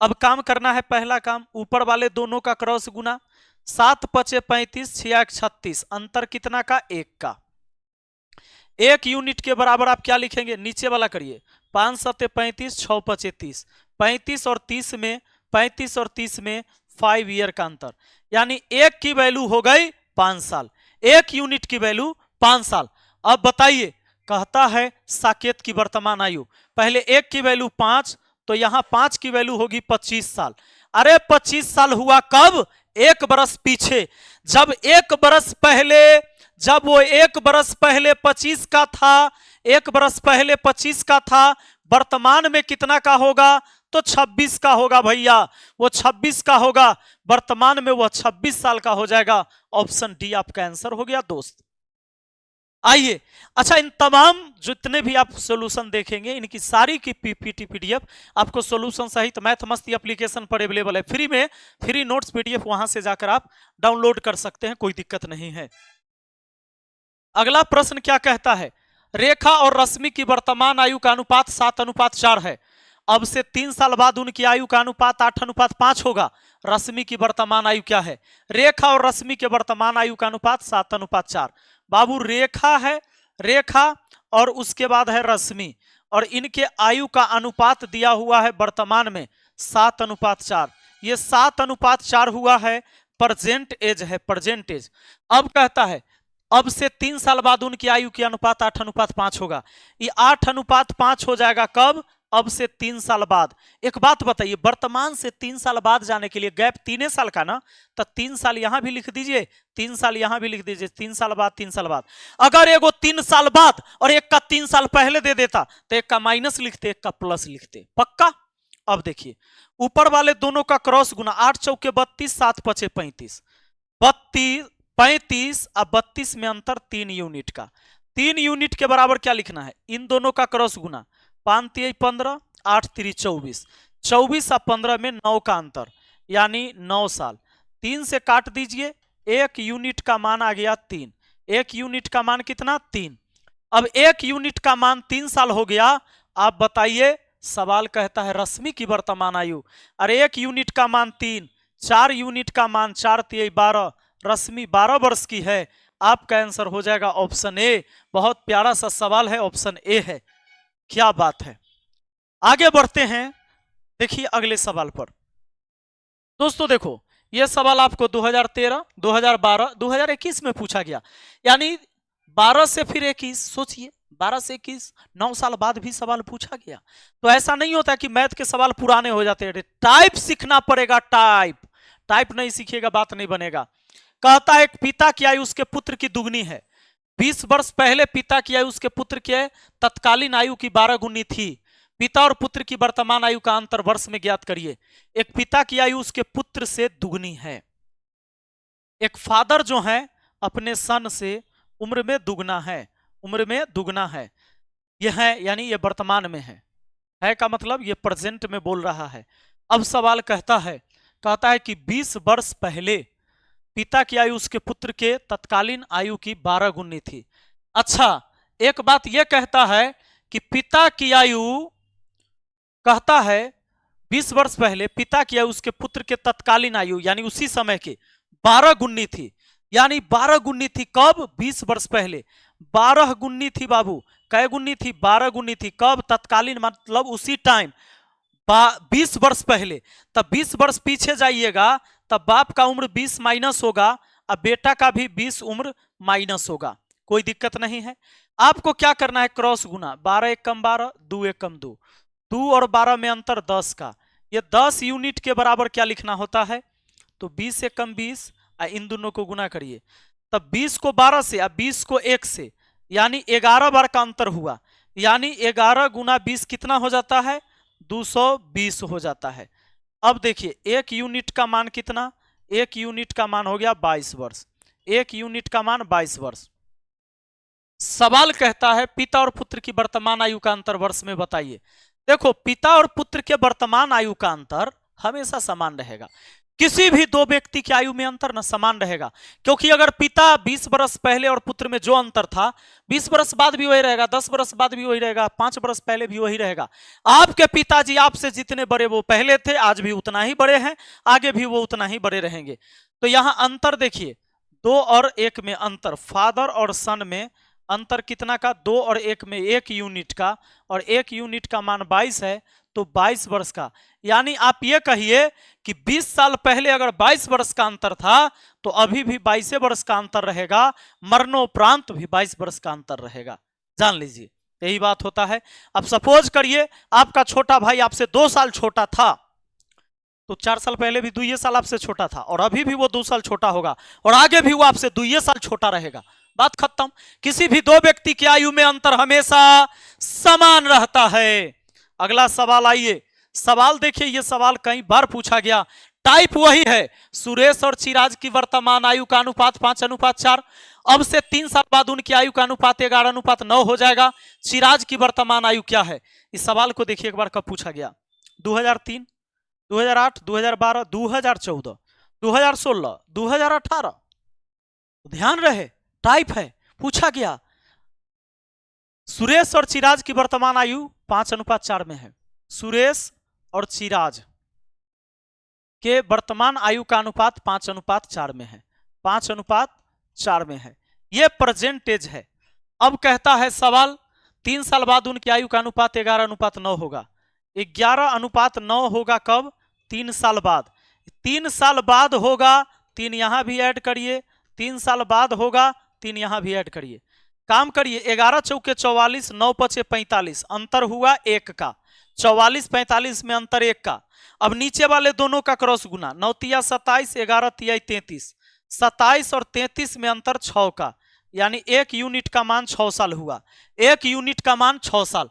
अब काम करना है, पहला काम, ऊपर वाले दोनों का क्रॉस गुना। 7 पचे 35, 6 36, अंतर कितना का? 1 का। 1 यूनिट के बराबर आप क्या लिखेंगे? नीचे वाला करिए, 5 सते 35, 6 पचे 30, 35 और 30 में, 35 और 30 में 5 ईयर का अंतर, यानी 1 की वैल्यू हो गई 5 साल, 1 यूनिट की वैल्यू 5 साल। अब बताइए, कहता है साकेत की वर्तमान आयु, पहले 1 की वैल्यू 5, तो यहां 5 की वैल्यू होगी 25 साल। अरे 25 साल हुआ कब? 1 बरस पीछे। जब 1 बरस पहले, जब वो 1 बरस पहले 25 का था, 1 बरस पहले 25 का था, वर्तमान में कितना का होगा? तो 26 का होगा भैया, वो 26 का होगा, वर्तमान में वो 26 साल का हो जाएगा। ऑप्शन डी आपका आंसर हो गया दोस्त। आइए, अच्छा, इन तमाम जितने भी आप सॉल्यूशन देखेंगे, इनकी सारी की पीपीटी पीडीएफ आपको सॉल्यूशन सहित मैथ मस्ती एप्लीकेशन पर अवेलेबल है, फ्री में, फ्री नोट्स पीडीएफ, वहां से जाकर आप डाउनलोड कर सकते हैं, कोई दिक्कत नहीं है। अगला प्रश्न क्या कहता है? रेखा और रश्मि की वर्तमान आयु का अनुपात 7:4 है। अब से 3 साल बाद उनकी आयु का अनुपात 8:5 होगा। रश्मि की वर्तमान आयु क्या है? रेखा और रश्मि के वर्तमान आयु का अनुपात 7:4। बाबू, रेखा है, रेखा और उसके बाद है रश्मि, और इनके आयु का अनुपात दिया हुआ है वर्तमान में 7:4। ये 7:4 हुआ है, प्रेजेंट एज है, प्रेजेंट एज। अब कहता है अब से 3 साल बाद उनकी आयु की अनुपात 8:5 होगा। ये 8:5 हो जाएगा कब? अब से 3 साल बाद। एक बात बताइए, वर्तमान से 3 साल बाद जाने के लिए गैप 3 साल का ना, तो 3 साल यहां भी लिख दीजिए, 3 साल यहां भी लिख दीजिए, 3 साल बाद, 3 साल बाद। अगर एगो 3 साल बाद और एक का 3 साल पहले दे देता तो एक का माइनस लिखते, एक का प्लस लिखते, पक्का। अब देखिए, ऊपर वाले दोनों का क्रॉस गुना, 8 चौके 32, 7 पचे 35, 35 और 32 में अंतर 3 यूनिट का। 3 यूनिट के बराबर क्या लिखना है? इन दोनों का क्रॉस गुना, 5 3 15, 8 3 24, 24 और 15 में 9 का अंतर, यानी 9 साल। 3 से काट दीजिए, 1 यूनिट का मान आ गया 3। 1 यूनिट का मान कितना? 3। अब 1 यूनिट का मान 3 साल हो गया। आप बताइए, सवाल कहता है रश्मि की वर्तमान आयु। अरे 1 यूनिट का मान 3, 4 यूनिट का मान 4 3 12, रश्मि 12 वर्ष की है। आपका आंसर हो जाएगा ऑप्शन ए। बहुत प्यारा सा सवाल है, ऑप्शन ए है। क्या बात है। आगे बढ़ते हैं, देखिए अगले सवाल पर। दोस्तों देखो, यह सवाल आपको 2013, 2012, 2021 में पूछा गया, यानी 12 से फिर 21। सोचिए, 12 से 21, 9 साल बाद भी सवाल पूछा गया। तो ऐसा नहीं होता कि मैथ के सवाल पुराने हो जाते हैं, टाइप सीखना पड़ेगा, टाइप नहीं सीखिएगा बात नहीं बनेगा। कहता है, एक पिता की आयु उसके पुत्र की दुगनी है। 20 वर्ष पहले पिता की आयु उसके पुत्र के तत्कालीन आयु की 12 गुनी थी। पिता और पुत्र की वर्तमान आयु का अंतर वर्ष में ज्ञात करिए। एक पिता की आयु उसके पुत्र से दुगनी है। एक फादर जो है अपने सन से उम्र में दुगना है, उम्र में दुगना है। यह है, यानी ये वर्तमान में है का मतलब ये प्रेजेंट में बोल रहा है। अब सवाल कहता है कि 20 वर्ष पहले पिता की आयु उसके पुत्र के तत्कालीन आयु की 12 गुनी थी। अच्छा, एक बात यह कहता है कि पिता की आयु, कहता है 20 वर्ष पहले पिता की आयु उसके पुत्र के तत्कालीन आयु यानी उसी समय के 12 गुनी थी। यानी 12 गुनी थी कब? 20 वर्ष पहले 12 गुनी थी बाबू। कै गुनी थी? 12 गुनी थी। कब? तत्कालीन मतलब उसी टाइम। 20 वर्ष पहले, तब 20 वर्ष पीछे जाइएगा तब बाप का उम्र 20 माइनस होगा, अब बेटा का भी 20 उम्र माइनस होगा, कोई दिक्कत नहीं है। आपको क्या करना है, क्रॉस गुना, 12 एक कम 12, 2 एक कम 2, 2 और 12 में अंतर 10 का, ये 10 यूनिट के बराबर क्या लिखना होता है, तो 20 एक कम 20, इन दोनों को गुना करिए, तब 20 को 12 से या 20 को 1 से, यानी 11 बार का अंतर हुआ, यानी 11 गुना 20 कितना हो जाता है, 220 हो जाता है। अब देखिए 1 यूनिट का मान कितना, 1 यूनिट का मान हो गया 22 वर्ष, 1 यूनिट का मान 22 वर्ष। सवाल कहता है पिता और पुत्र की वर्तमान आयु का अंतर वर्ष में बताइए। देखो पिता और पुत्र के वर्तमान आयु का अंतर हमेशा समान रहेगा, किसी भी दो व्यक्ति की आयु में अंतर न समान रहेगा, क्योंकि अगर पिता 20 वर्ष पहले और पुत्र में जो अंतर था 20 वर्ष बाद भी वही रहेगा, 10 वर्ष बाद भी वही रहेगा, 5 वर्ष पहले भी वही रहेगा। आपके पिताजी आपसे जितने बड़े वो पहले थे, आज भी उतना ही बड़े हैं, आगे भी वो उतना ही बड़े रहेंगे। तो यहाँ अंतर देखिए 2 और 1 में अंतर, फादर और सन में अंतर कितना का, 2 और 1 में 1 यूनिट का, और 1 यूनिट का मान 22 है तो 22 वर्ष का। यानी आप ये कहिए कि 20 साल पहले अगर 22 वर्ष का अंतर था तो अभी भी 22 वर्ष का अंतर रहेगा, मरणोपरांत भी 22 वर्ष का अंतर रहेगा, जान लीजिए यही बात होता है। अब सपोज करिए आपका छोटा भाई आपसे 2 साल छोटा था, तो 4 साल पहले भी 2 साल आपसे छोटा था, और अभी भी वो 2 साल छोटा होगा, और आगे भी वो आपसे 2 साल छोटा रहेगा, बात खत्म। किसी भी दो व्यक्ति की आयु में अंतर हमेशा समान रहता है। अगला सवाल आइए, सवाल देखिए, ये सवाल कई बार पूछा गया, टाइप वही है, सुरेश और चिराज की वर्तमान आयु का अनुपात 5:4, अब से 3 साल बाद उनकी आयु का अनुपात 11:9 हो जाएगा। चिराज की वर्तमान आयु क्या है, इस सवाल को देखिए एक बार कब पूछा गया, 2003, 2008, 2012, 2014, 2016, 2018, ध्यान रहे टाइप है, पूछा गया। सुरेश और चिराज की वर्तमान आयु 5:4 में है, सुरेश और चिराज के वर्तमान आयु का अनुपात 5:4 में है, 5:4 में है, यह परसेंटेज है। अब कहता है सवाल 3 साल बाद उनकी आयु का अनुपात 11:9 होगा, 11:9 होगा कब, 3 साल बाद, 3 साल बाद होगा, 3 यहां भी ऐड करिए, 3 साल बाद होगा, 3 यहां भी ऐड करिए, काम करिए, 11 चौके 44, 9 पचे 45, अंतर हुआ 1 का, 44 45 में अंतर 1 का। अब नीचे वाले दोनों का क्रॉस गुना, 9 तिया 27, 11 तिया 33, 27 और 33 में अंतर 6 का, यानी 1 यूनिट का मान 6 साल हुआ, 1 यूनिट का मान 6 साल।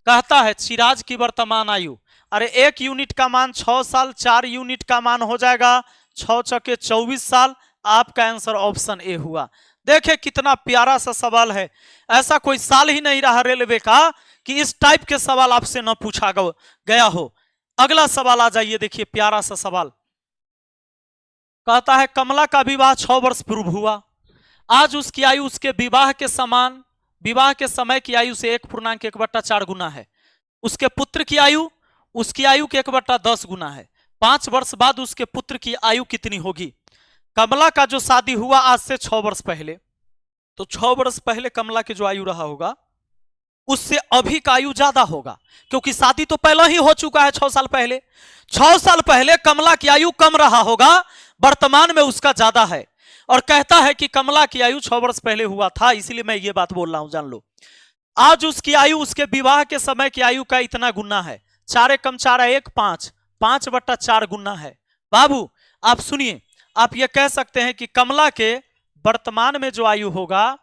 कहता है चिराज की वर्तमान आयु, अरे 1 यूनिट का मान 6 साल, 4 यूनिट का मान हो जाएगा 6 चौके 24 साल। आपका आंसर ऑप्शन ए हुआ। देखे कितना प्यारा सा सवाल है, ऐसा कोई साल ही नहीं रहा रेलवे का कि इस टाइप के सवाल आपसे न पूछा गया हो। अगला सवाल आ जाइए, देखिए प्यारा सा सवाल, कहता है कमला का विवाह 6 वर्ष पूर्व हुआ, आज उसकी आयु उसके विवाह के समान, विवाह के समय की आयु से 1.1/4 गुना है, उसके पुत्र की आयु उसकी आयु के 1/10 गुना है, 5 वर्ष बाद उसके पुत्र की आयु कितनी होगी। कमला का जो शादी हुआ आज से 6 वर्ष पहले, तो 6 वर्ष पहले कमला की जो आयु रहा होगा उससे अभी का आयु ज्यादा होगा, क्योंकि शादी तो पहले ही हो चुका है 6 साल पहले। 6 साल पहले कमला की आयु कम रहा होगा, वर्तमान में उसका ज्यादा है, और कहता है कि कमला की आयु 6 वर्ष पहले हुआ था, इसलिए मैं ये बात बोल रहा हूं, जान लो। आज उसकी आयु उसके विवाह के समय की आयु का इतना गुना है, 4 कम 4 1 5, 5/4 गुना है। बाबू आप सुनिए, आप ये कह सकते हैं कि कमला के वर्तमान में जो आयु होगा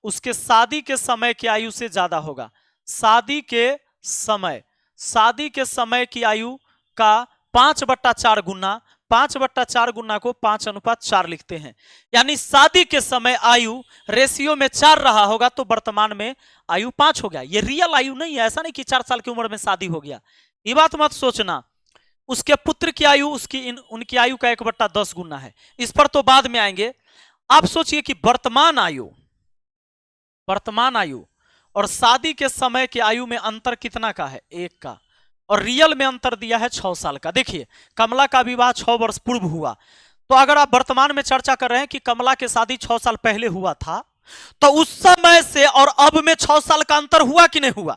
उसके शादी के समय की आयु से ज्यादा होगा। शादी के समय की आयु का 5/4 गुना, 5/4 गुना को 5:4 लिखते हैं, यानी शादी के समय आयु रेशियो में 4 रहा होगा तो वर्तमान में आयु 5 हो गया। ये रियल आयु नहीं है, ऐसा नहीं कि 4 साल की उम्र में शादी हो गया, ये बात मत सोचना। उसके पुत्र की आयु उनकी आयु का 1/10 गुना है, इस पर तो बाद में आएंगे। आप सोचिए कि वर्तमान आयु और शादी के समय की आयु में अंतर कितना का है, 1 का, और रियल में अंतर दिया है 6 साल का। देखिए कमला का विवाह 6 वर्ष पूर्व हुआ, तो अगर आप वर्तमान में चर्चा कर रहे हैं कि कमला की शादी 6 साल पहले हुआ था, तो उस समय से और अब में 6 साल का अंतर हुआ कि नहीं हुआ?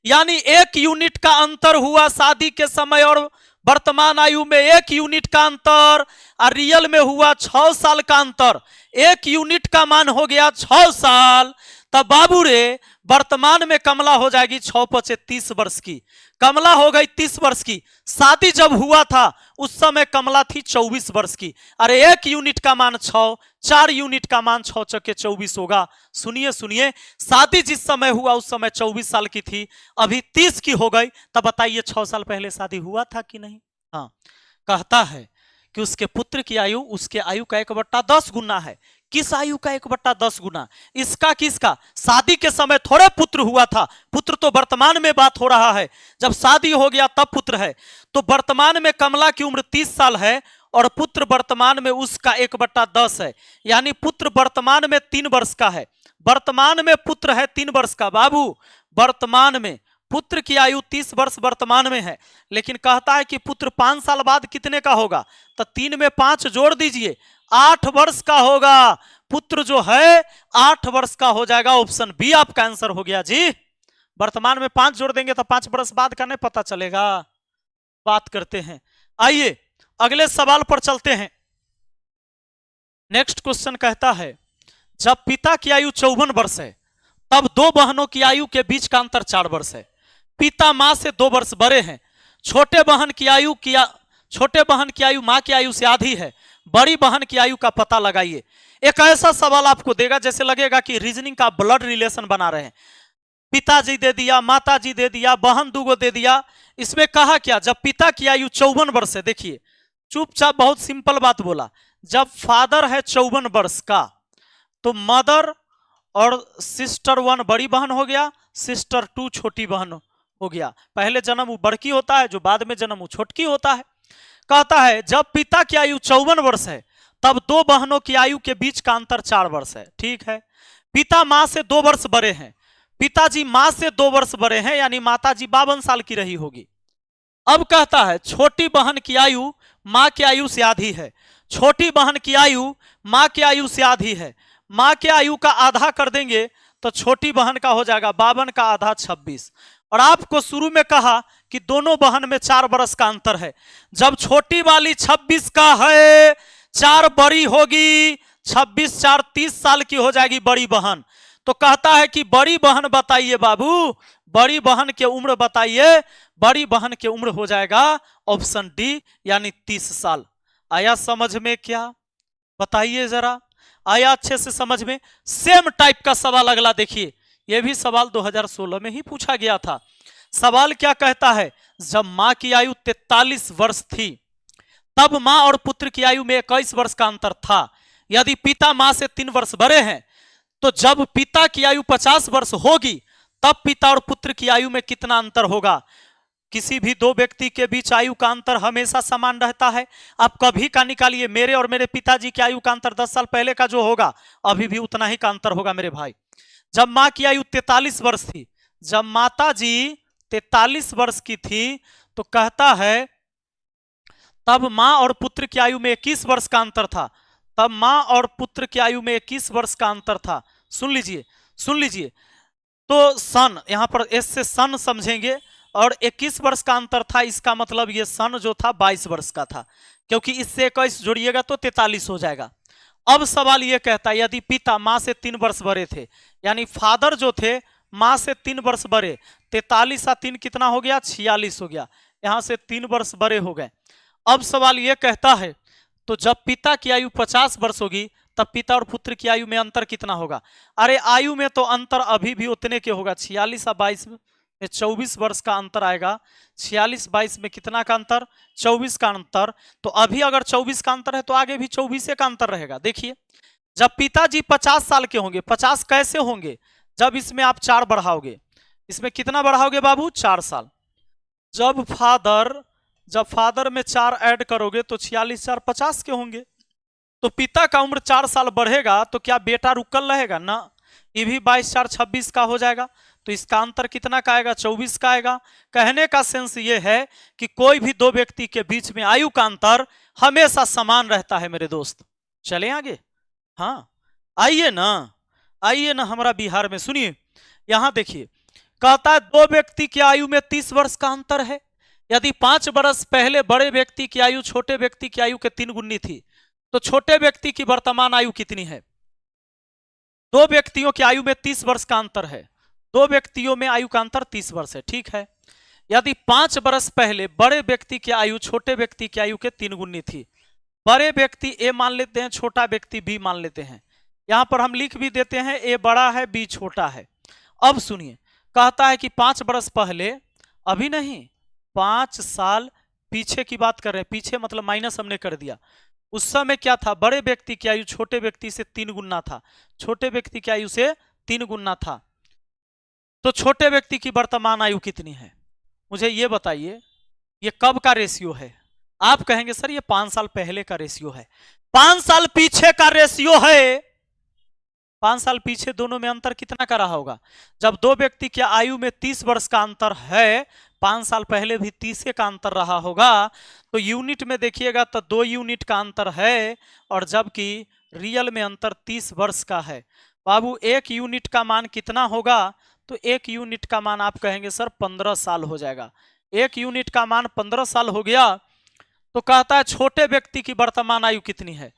यानी 1 यूनिट का अंतर हुआ शादी के समय और वर्तमान आयु में 1 यूनिट का अंतर, और रियल में हुआ 6 साल का अंतर। 1 यूनिट का मान हो गया 6 साल। तब बाबू रे वर्तमान में कमला हो जाएगी 6×5 30 वर्ष की, कमला हो गई 30 वर्ष की। शादी जब हुआ था उस समय कमला थी 24 वर्ष की। अरे 1 यूनिट का मान 6, 4 यूनिट का मान 6 चौके 24 होगा। सुनिए सुनिए, शादी जिस समय हुआ उस समय 24 साल की थी, अभी 30 की हो गई। तब बताइए 6 साल पहले शादी हुआ था कि नहीं? हाँ, कहता है कि उसके पुत्र की आयु उसके आयु का 1/10 गुना है। किस आयु का 1/10 गुना? इसका किसका? शादी के समय थोड़े पुत्र हुआ था, पुत्र तो वर्तमान में बात हो रहा है। जब शादी हो गया तब पुत्र है। तो वर्तमान में कमला की उम्र 30 साल है और पुत्र वर्तमान में उसका 1/10 है, यानी पुत्र वर्तमान में 3 वर्ष का है। वर्तमान में पुत्र है 3 वर्ष का। बाबू वर्तमान में पुत्र की आयु 30 वर्ष वर्तमान में है, लेकिन कहता है कि पुत्र 5 साल बाद कितने का होगा? तो 3 में 5 जोड़ दीजिए, 8 वर्ष का होगा। पुत्र जो है 8 वर्ष का हो जाएगा। ऑप्शन बी आपका आंसर हो गया जी। वर्तमान में 5 जोड़ देंगे तो 5 वर्ष बाद का नहीं पता चलेगा। बात करते हैं, आइए अगले सवाल पर चलते हैं। नेक्स्ट क्वेश्चन कहता है, जब पिता की आयु 54 वर्ष है तब 2 बहनों की आयु के बीच का अंतर 4 वर्ष है। पिता मां से 2 वर्ष बड़े हैं। छोटे बहन की आयु मां की आयु से आधी है। बड़ी बहन की आयु का पता लगाइए। एक ऐसा सवाल आपको देगा जैसे लगेगा कि रीजनिंग का ब्लड रिलेशन बना रहे हैं। पिताजी दे दिया, माताजी दे दिया, बहन 2 दे दिया। इसमें कहा क्या? जब पिता की आयु 54 वर्ष है, देखिए चुपचाप बहुत सिंपल बात बोला। जब फादर है 54 वर्ष का तो मदर और सिस्टर 1 बड़ी बहन हो गया, सिस्टर 2 छोटी बहन हो गया। पहले जन्म वो बड़की होता है, जो बाद में जन्म वो छोटकी होता है। कहता है जब पिता की आयु 54 वर्ष है तब 2 बहनों की आयु के बीच का अंतर 4 वर्ष है। ठीक है, पिता मां से 2 वर्ष बड़े हैं, पिताजी मां से 2 वर्ष बड़े हैं, यानी माताजी 52 साल की रही होगी। अब कहता है छोटी बहन की आयु मां की आयु से आधी है। छोटी बहन की आयु मां की आयु से आधी है। मां के आयु का आधा कर देंगे तो छोटी बहन का हो जाएगा 52 का आधा 26। और आपको शुरू में कहा कि दोनों बहन में 4 वर्ष का अंतर है। जब छोटी वाली 26 का है, 4 बड़ी होगी, 26 4 30 साल की हो जाएगी बड़ी बहन। तो कहता है कि बड़ी बहन बताइए बाबू, बड़ी बहन की उम्र बताइए। बड़ी बहन की उम्र हो जाएगा ऑप्शन डी, यानी 30 साल। आया समझ में? क्या बताइए जरा, आया अच्छे से समझ में? सेम टाइप का सवाल अगला देखिए। यह भी सवाल 2016 में ही पूछा गया था। सवाल क्या कहता है? जब मां की आयु 43 वर्ष थी तब मां और पुत्र की आयु में 21 वर्ष का अंतर था। यदि पिता मां से 3 वर्ष बड़े हैं तो जब पिता की आयु 50 वर्ष होगी तब पिता और पुत्र की आयु में कितना अंतर होगा? किसी भी 2 व्यक्ति के बीच आयु का अंतर हमेशा समान रहता है। आप कभी का निकालिए, मेरे और मेरे पिताजी की आयु का अंतर 10 साल पहले का जो होगा अभी भी उतना ही का अंतर होगा मेरे भाई। जब मां की आयु 43 वर्ष थी, जब माता जी 43 वर्ष की थी, तो कहता है तब मां और पुत्र की आयु में 21 वर्ष का अंतर था। तब मां और पुत्र की आयु में 21 वर्ष का अंतर था। सुन लीजिए, सुन लीजिए। तो सन, यहां पर एस से सन समझेंगे, और 21 वर्ष का अंतर था, इसका मतलब ये सन जो था 22 वर्ष का था, क्योंकि इससे 21 जोड़िएगा तो 43 हो जाएगा। अब सवाल ये कहता है यदि पिता मां से 3 वर्ष बड़े थे, यानी फादर जो थे मां से 3 वर्ष बड़े, 43 और 3 कितना हो गया? 46 हो गया। यहां से 3 वर्ष बड़े हो गए। अब सवाल ये कहता है तो जब पिता की आयु 50 वर्ष होगी तब पिता और पुत्र की आयु में अंतर कितना होगा? अरे आयु में तो अंतर अभी भी उतने के होगा। 46 और 22 में 24 वर्ष का अंतर आएगा। 46 22 में कितना का अंतर? 24 का अंतर। तो अभी अगर 24 का अंतर है तो आगे भी 24 का अंतर रहेगा। देखिए जब पिताजी 50 साल के होंगे, 50 कैसे होंगे? जब इसमें आप 4 बढ़ाओगे, इसमें कितना बढ़ाओगे बाबू? 4 साल। जब फादर में 4 ऐड करोगे तो 46 4 50 के होंगे। तो पिता का उम्र 4 साल बढ़ेगा तो क्या बेटा रुकल रहेगा ना? ये भी 22 4 26 का हो जाएगा। तो इसका अंतर कितना का आएगा? 24 का आएगा। कहने का सेंस ये है कि कोई भी 2 व्यक्ति के बीच में आयु का अंतर हमेशा समान रहता है मेरे दोस्त। चले आगे, हाँ आइए ना, आइए ना हमारा बिहार में, सुनिए यहां देखिए, कहता है दो व्यक्ति की आयु में 30 वर्ष का अंतर है। यदि 5 वर्ष पहले बड़े व्यक्ति की आयु छोटे व्यक्ति की आयु के 3 गुनी थी, तो छोटे व्यक्ति की वर्तमान आयु कितनी है? दो व्यक्तियों की आयु में 30 वर्ष का अंतर है, दो व्यक्तियों में आयु का अंतर 30 वर्ष है, ठीक है। यदि 5 वर्ष पहले बड़े व्यक्ति की आयु छोटे व्यक्ति की आयु के 3 गुनी थी, बड़े व्यक्ति ए मान लेते हैं, छोटा व्यक्ति बी मान लेते हैं, यहां पर हम लिख भी देते हैं ए बड़ा है बी छोटा है। अब सुनिए, कहता है कि 5 वर्ष पहले, अभी नहीं 5 साल पीछे की बात कर रहे हैं, पीछे मतलब माइनस हमने कर दिया। उस समय क्या था? बड़े व्यक्ति की आयु छोटे व्यक्ति से 3 गुना था, छोटे व्यक्ति की आयु से 3 गुना था। तो छोटे व्यक्ति की वर्तमान आयु कितनी है? मुझे ये बताइए, ये कब का रेशियो है? आप कहेंगे सर ये 5 साल पहले का रेशियो है। 5 साल पीछे का रेशियो है। 5 साल पीछे दोनों में अंतर कितना का रहा होगा? जब दो व्यक्ति की आयु में 30 वर्ष का अंतर है, 5 साल पहले भी 30 का अंतर रहा होगा, तो यूनिट में देखिएगा तो 2 यूनिट का अंतर है, और जबकि रियल में अंतर 30 वर्ष का है। बाबू 1 यूनिट का मान कितना होगा? तो 1 यूनिट का मान आप कहेंगे सर 15 साल हो जाएगा। 1 यूनिट का मान 15 साल हो गया। तो कहता है छोटे व्यक्ति की वर्तमान आयु कितनी है?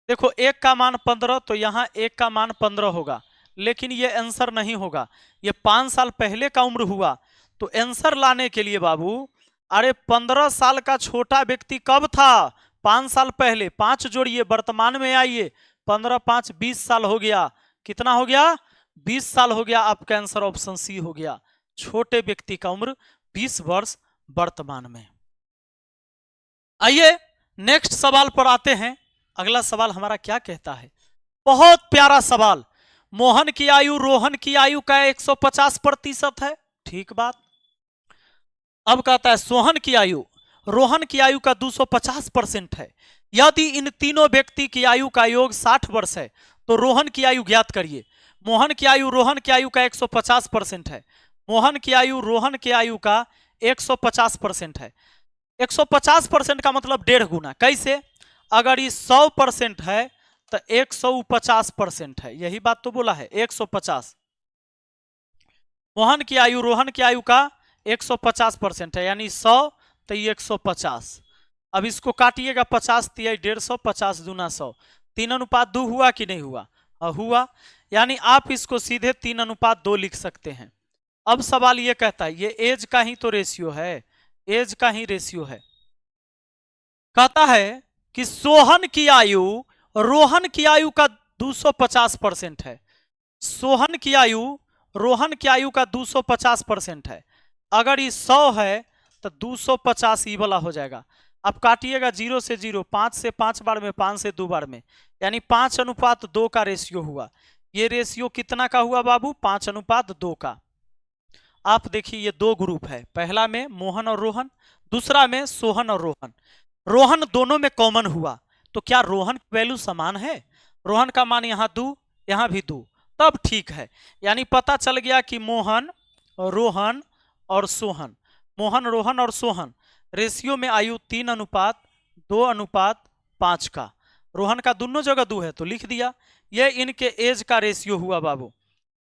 देखो 1 का मान 15, तो यहां 1 का मान 15 होगा, लेकिन ये आंसर नहीं होगा, ये 5 साल पहले का उम्र हुआ। तो आंसर लाने के लिए बाबू, अरे 15 साल का छोटा व्यक्ति कब था? 5 साल पहले। 5 जोड़िए, वर्तमान में आइए, 15 5 20 साल हो गया। कितना हो गया? 20 साल हो गया। आपका आंसर ऑप्शन सी हो गया, छोटे व्यक्ति का उम्र 20 वर्ष वर्तमान में। आइए नेक्स्ट सवाल पर आते हैं। अगला सवाल हमारा क्या कहता है? बहुत प्यारा सवाल। मोहन की आयु रोहन की आयु का 150% है, ठीक बात। अब कहता है सोहन की आयु रोहन की आयु का 250% है। यदि इन तीनों व्यक्ति की आयु का योग 60 वर्ष है, तो रोहन की आयु ज्ञात करिए। मोहन की आयु रोहन की आयु का 150% है। मोहन की आयु रोहन की आयु का 150% है। 150% का मतलब 1.5 गुना। कैसे? अगर ये 100% है तो 150% है, यही बात तो बोला है 150। मोहन की आयु रोहन की आयु का 150% है, यानी 100 तो ये 150। अब इसको काटिएगा, 50 तिया 150, 50 दूना 100, 3:2 हुआ कि नहीं हुआ? हुआ, यानी आप इसको सीधे 3:2 लिख सकते हैं। अब सवाल ये कहता है, ये एज का ही तो रेशियो है, एज का ही रेशियो है। कहता है कि सोहन की आयु रोहन की आयु का 250% है। सोहन की आयु रोहन की आयु का 250% है। अगर ये 100 है तो 250 ई वाला हो जाएगा। अब काटिएगा 0 से 0, 5 से 5 बार में, 5 से 2 बार में, यानी 5:2 का रेशियो हुआ। ये रेशियो कितना का हुआ बाबू? 5:2 का। आप देखिए ये 2 ग्रुप है, पहला में मोहन और रोहन, दूसरा में सोहन और रोहन। रोहन दोनों में कॉमन हुआ, तो क्या रोहन की वैल्यू समान है? रोहन का मान यहां 2, यहां भी 2, तब ठीक है। यानी पता चल गया कि मोहन रोहन और सोहन, मोहन रोहन और सोहन रेशियो में आयु 3:2:5 का। रोहन का दोनों जगह 2 है तो लिख दिया। ये इनके एज का रेशियो हुआ बाबू।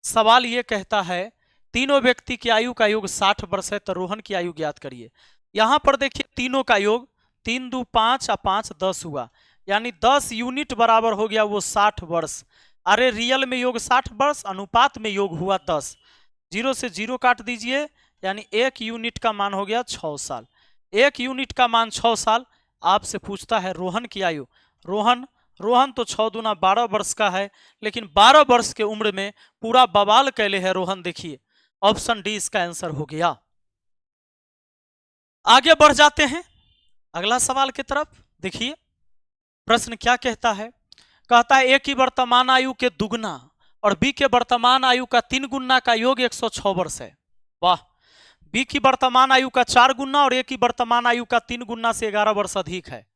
सवाल ये कहता है तीनों व्यक्ति की आयु का योग 60 वर्ष है, तो रोहन की आयु ज्ञात करिए। यहां पर देखिए तीनों का योग 3 2 5 और 5 10 हुआ, यानी 10 यूनिट बराबर हो गया वो 60 वर्ष। अरे रियल में योग 60 वर्ष, अनुपात में योग हुआ 10। 0 से 0 काट दीजिए, यानी 1 यूनिट का मान हो गया 6 साल। 1 यूनिट का मान 6 साल। आपसे पूछता है रोहन की आयु। रोहन तो 6 दूना 12 वर्ष का है, लेकिन 12 वर्ष के उम्र में पूरा बवाल कैले है रोहन। देखिए ऑप्शन डी इसका आंसर हो गया। आगे बढ़ जाते हैं अगला सवाल की तरफ। देखिए प्रश्न क्या कहता है? कहता है ए की वर्तमान आयु के दुगना और बी के वर्तमान आयु का 3 गुना का योग 106 वर्ष है। वाह! बी की वर्तमान आयु का 4 गुना और ए की वर्तमान आयु का 3 गुना से 11 वर्ष अधिक है।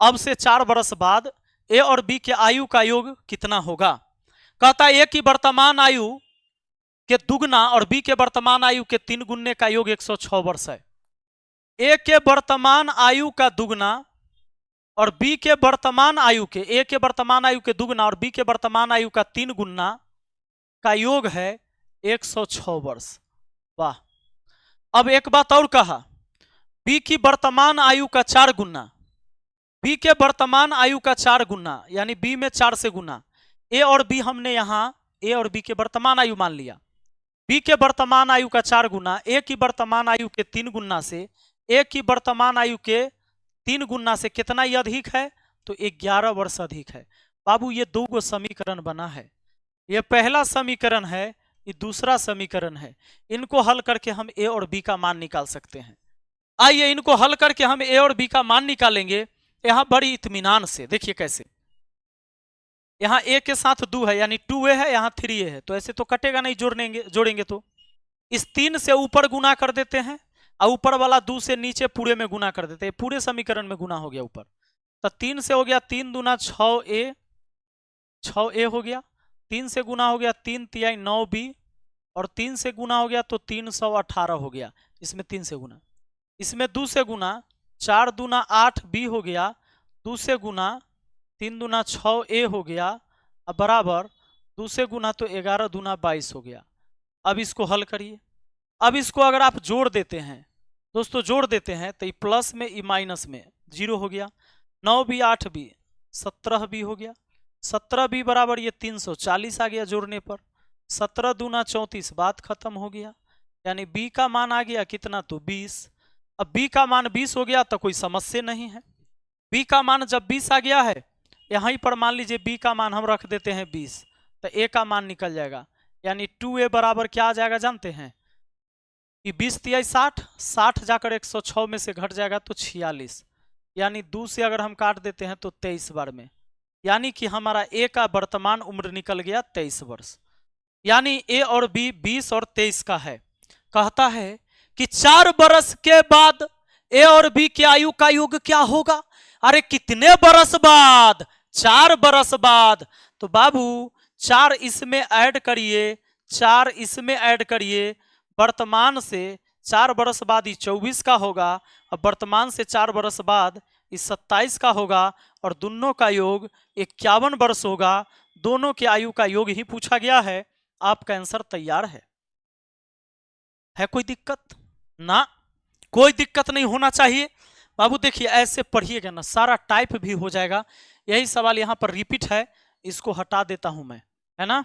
अब से 4 वर्ष बाद ए और बी के आयु का योग कितना होगा? कहता है ए की वर्तमान आयु के दुगना और बी के वर्तमान आयु के 3 गुने का योग 106 वर्ष है। ए के वर्तमान आयु का दुगना और बी के वर्तमान आयु के, ए के वर्तमान आयु के दुगना और बी के वर्तमान आयु का 3 गुना का योग है 106 वर्ष। वाह। अब एक बात और कहा, बी की वर्तमान आयु का 4 गुना, बी के वर्तमान आयु का 4 गुना, यानी बी में 4 से गुना। ए और बी हमने यहां ए और बी के वर्तमान आयु मान लिया। बी के वर्तमान आयु का 4 गुना ए की वर्तमान आयु के 3 गुना से, ए की वर्तमान आयु के 3 गुना से कितना ही अधिक है? तो 11 वर्ष अधिक है। बाबू ये 2 गो समीकरण बना है, ये पहला समीकरण है, ये दूसरा समीकरण है। इनको हल करके हम ए और बी का मान निकाल सकते हैं। आइए इनको हल करके हम ए और बी का मान निकालेंगे यहां बड़ी इत्मीनान से। देखिए कैसे, यहां ए के साथ 2 है यानी 2a है, यहां 3a है, तो ऐसे तो कटेगा नहीं, जोड़ेंगे तो इस 3 से ऊपर गुना कर देते हैं और ऊपर वाला 2 से नीचे पूरे में गुना कर देते हैं। पूरे समीकरण में गुना हो गया ऊपर, तो 3 से हो गया 3 दूना 6a, 6a हो गया, 3 से गुना हो गया 3 तिहाई 9b, और 3 से गुना हो गया तो 318 हो गया। इसमें 3 से गुना, इसमें 2 से गुना, 4 दूना 8b हो गया, 2 से गुना 3 दूना 6a हो गया, अब बराबर 2 से गुना तो 11 दूना 22 हो गया। अब इसको हल करिए। अब इसको अगर आप जोड़ देते हैं दोस्तों, जोड़ देते हैं तो ये प्लस में ये माइनस में 0 हो गया, 9b 8b 17b हो गया, 17b बराबर ये 340 आ गया जोड़ने पर, 17 दूना 34, बात खत्म हो गया। यानी b का मान आ गया कितना? तो 20। अब b का मान 20 हो गया तो कोई समस्या नहीं है। b का मान जब 20 आ गया है, यहीं पर मान लीजिए b का मान हम रख देते हैं 20, तो a का मान निकल जाएगा। यानी 2a बराबर क्या आ जाएगा जानते हैं? ये 20 तिहाई 60, 60 जाकर 106 में से घट जाएगा तो 46, यानी 2 से अगर हम काट देते हैं तो 23 बार में, यानी कि हमारा a का वर्तमान उम्र निकल गया 23 वर्ष। यानी a और b 20 और 23 का है। कहता है कि 4 बरस के बाद a और b की आयु का योग क्या होगा? अरे कितने बरस बाद? 4 बरस बाद। तो बाबू 4 इसमें ऐड करिए, 4 इसमें ऐड करिए, वर्तमान से 4 बरस बाद ये 24 का होगा, और वर्तमान से 4 बरस बाद ये 27 का होगा, और दोनों का योग 51 वर्ष होगा। दोनों के आयु का योग ही पूछा गया है। आपका आंसर तैयार है कोई दिक्कत? ना, कोई दिक्कत नहीं होना चाहिए। बाबू देखिए ऐसे पढ़िएगा ना, सारा टाइप भी हो जाएगा। यही सवाल यहां पर रिपीट है, इसको हटा देता हूं मैं, है ना।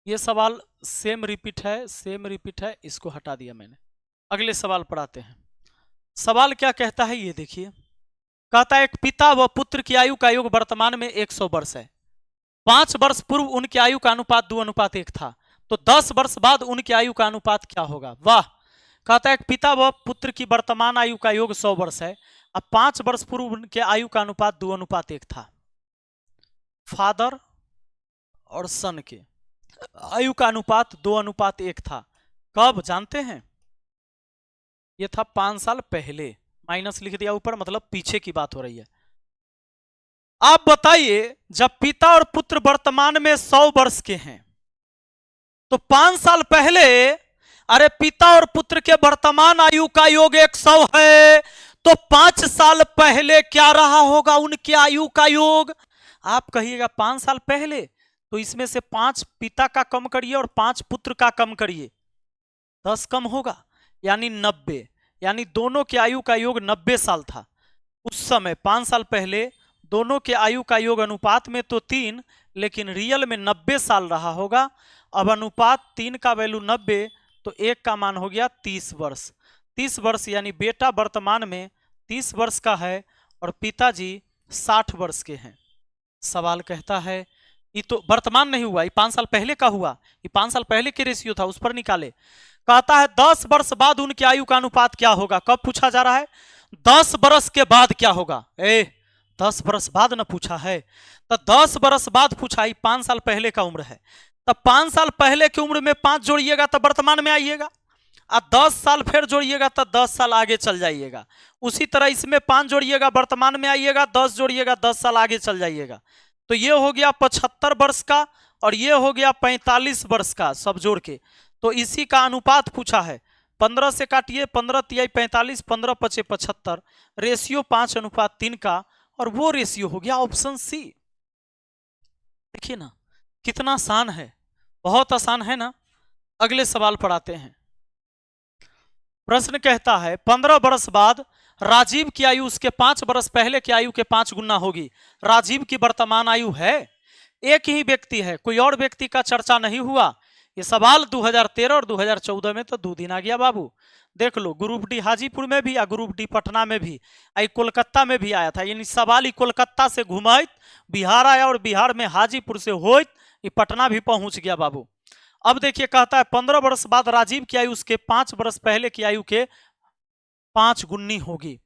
ये सवाल सेम रिपीट है, इसको हटा दिया मैंने। अगले सवाल पर आते हैं। सवाल क्या कहता है ये देखिए, कहता है एक पिता व पुत्र की आयु का योग वर्तमान में 100 वर्ष है। 5 वर्ष पूर्व उनकी आयु का अनुपात 2:1 था, तो 10 वर्ष बाद उनकी आयु का अनुपात क्या होगा? वाह। कहता है एक पिता व पुत्र की वर्तमान आयु का योग 100 वर्ष है, अब 5 वर्ष पूर्व उनके आयु का अनुपात 2:1 था। फादर और सन के आयु का अनुपात 2:1 था। कब जानते हैं? ये था 5 साल पहले, माइनस लिख दिया ऊपर, मतलब पीछे की बात हो रही है। आप बताइए जब पिता और पुत्र वर्तमान में 100 वर्ष के हैं, तो 5 साल पहले, अरे पिता और पुत्र के वर्तमान आयु का योग 100 है, तो 5 साल पहले क्या रहा होगा उनके आयु का योग? आप कहिएगा 5 साल पहले, तो इसमें से 5 पिता का कम करिए और 5 पुत्र का कम करिए, 10 कम होगा, यानी 90। यानी दोनों के आयु का योग 90 साल था उस समय। 5 साल पहले दोनों के आयु का योग अनुपात में तो 3, लेकिन रियल में 90 साल रहा होगा। अब अनुपात 3 का वैल्यू 90, तो 1 का मान हो गया 30 वर्ष। 30 वर्ष यानी बेटा वर्तमान में 30 वर्ष का है और पिताजी 60 वर्ष के हैं। सवाल कहता है, ये तो वर्तमान नहीं हुआ, ये 5 साल पहले का हुआ, ये 5 साल पहले के रेशियो था, उस पर निकाले। कहता है 10 वर्ष बाद उनकी आयु का अनुपात क्या होगा? कब पूछा जा रहा है? 10 वर्ष के बाद क्या होगा? 10 वर्ष बाद न पूछा है, तो 10 वर्ष बाद पूछा, 5 साल पहले का उम्र है, तब 5 साल पहले की उम्र में 5 जोड़िएगा तो वर्तमान में आइएगा, और 10 साल फिर जोड़िएगा तो 10 साल आगे चल जाइएगा। उसी तरह इसमें 5 जोड़िएगा वर्तमान में आइएगा, 10 जोड़िएगा 10 साल आगे चल जाइएगा। तो ये हो गया 75 वर्ष का और ये हो गया 45 वर्ष का, सब जोड़ के। तो इसी का अनुपात पूछा है। 15 से काटिए, 15 तिहाई 45, 15 पचे 75, रेशियो 5:3 का, और वो रेशियो हो गया ऑप्शन सी। देखिए ना कितना आसान है, बहुत आसान है ना। अगले सवाल पर आते हैं। प्रश्न कहता है 15 वर्ष बाद राजीव की आयु उसके 5 वर्ष पहले की आयु के 5 गुना होगी। राजीव की वर्तमान आयु है, एक ही व्यक्ति है, कोई और व्यक्ति का चर्चा नहीं हुआ। ये सवाल 2013 और 2014 में तो 2 दिन आ गया बाबू। देख लो, ग्रुप डी हाजीपुर में भी या ग्रुप डी पटना में भी, आई कोलकाता में भी आया था। यानी सवाल ही कोलकाता से घुमाइत बिहार आया और बिहार में हाजीपुर से होइत ये पटना भी पहुंच गया बाबू। अब देखिए कहता है 15 वर्ष बाद राजीव की आयु उसके 5 वर्ष पहले की आयु के 5 गुनी होगी।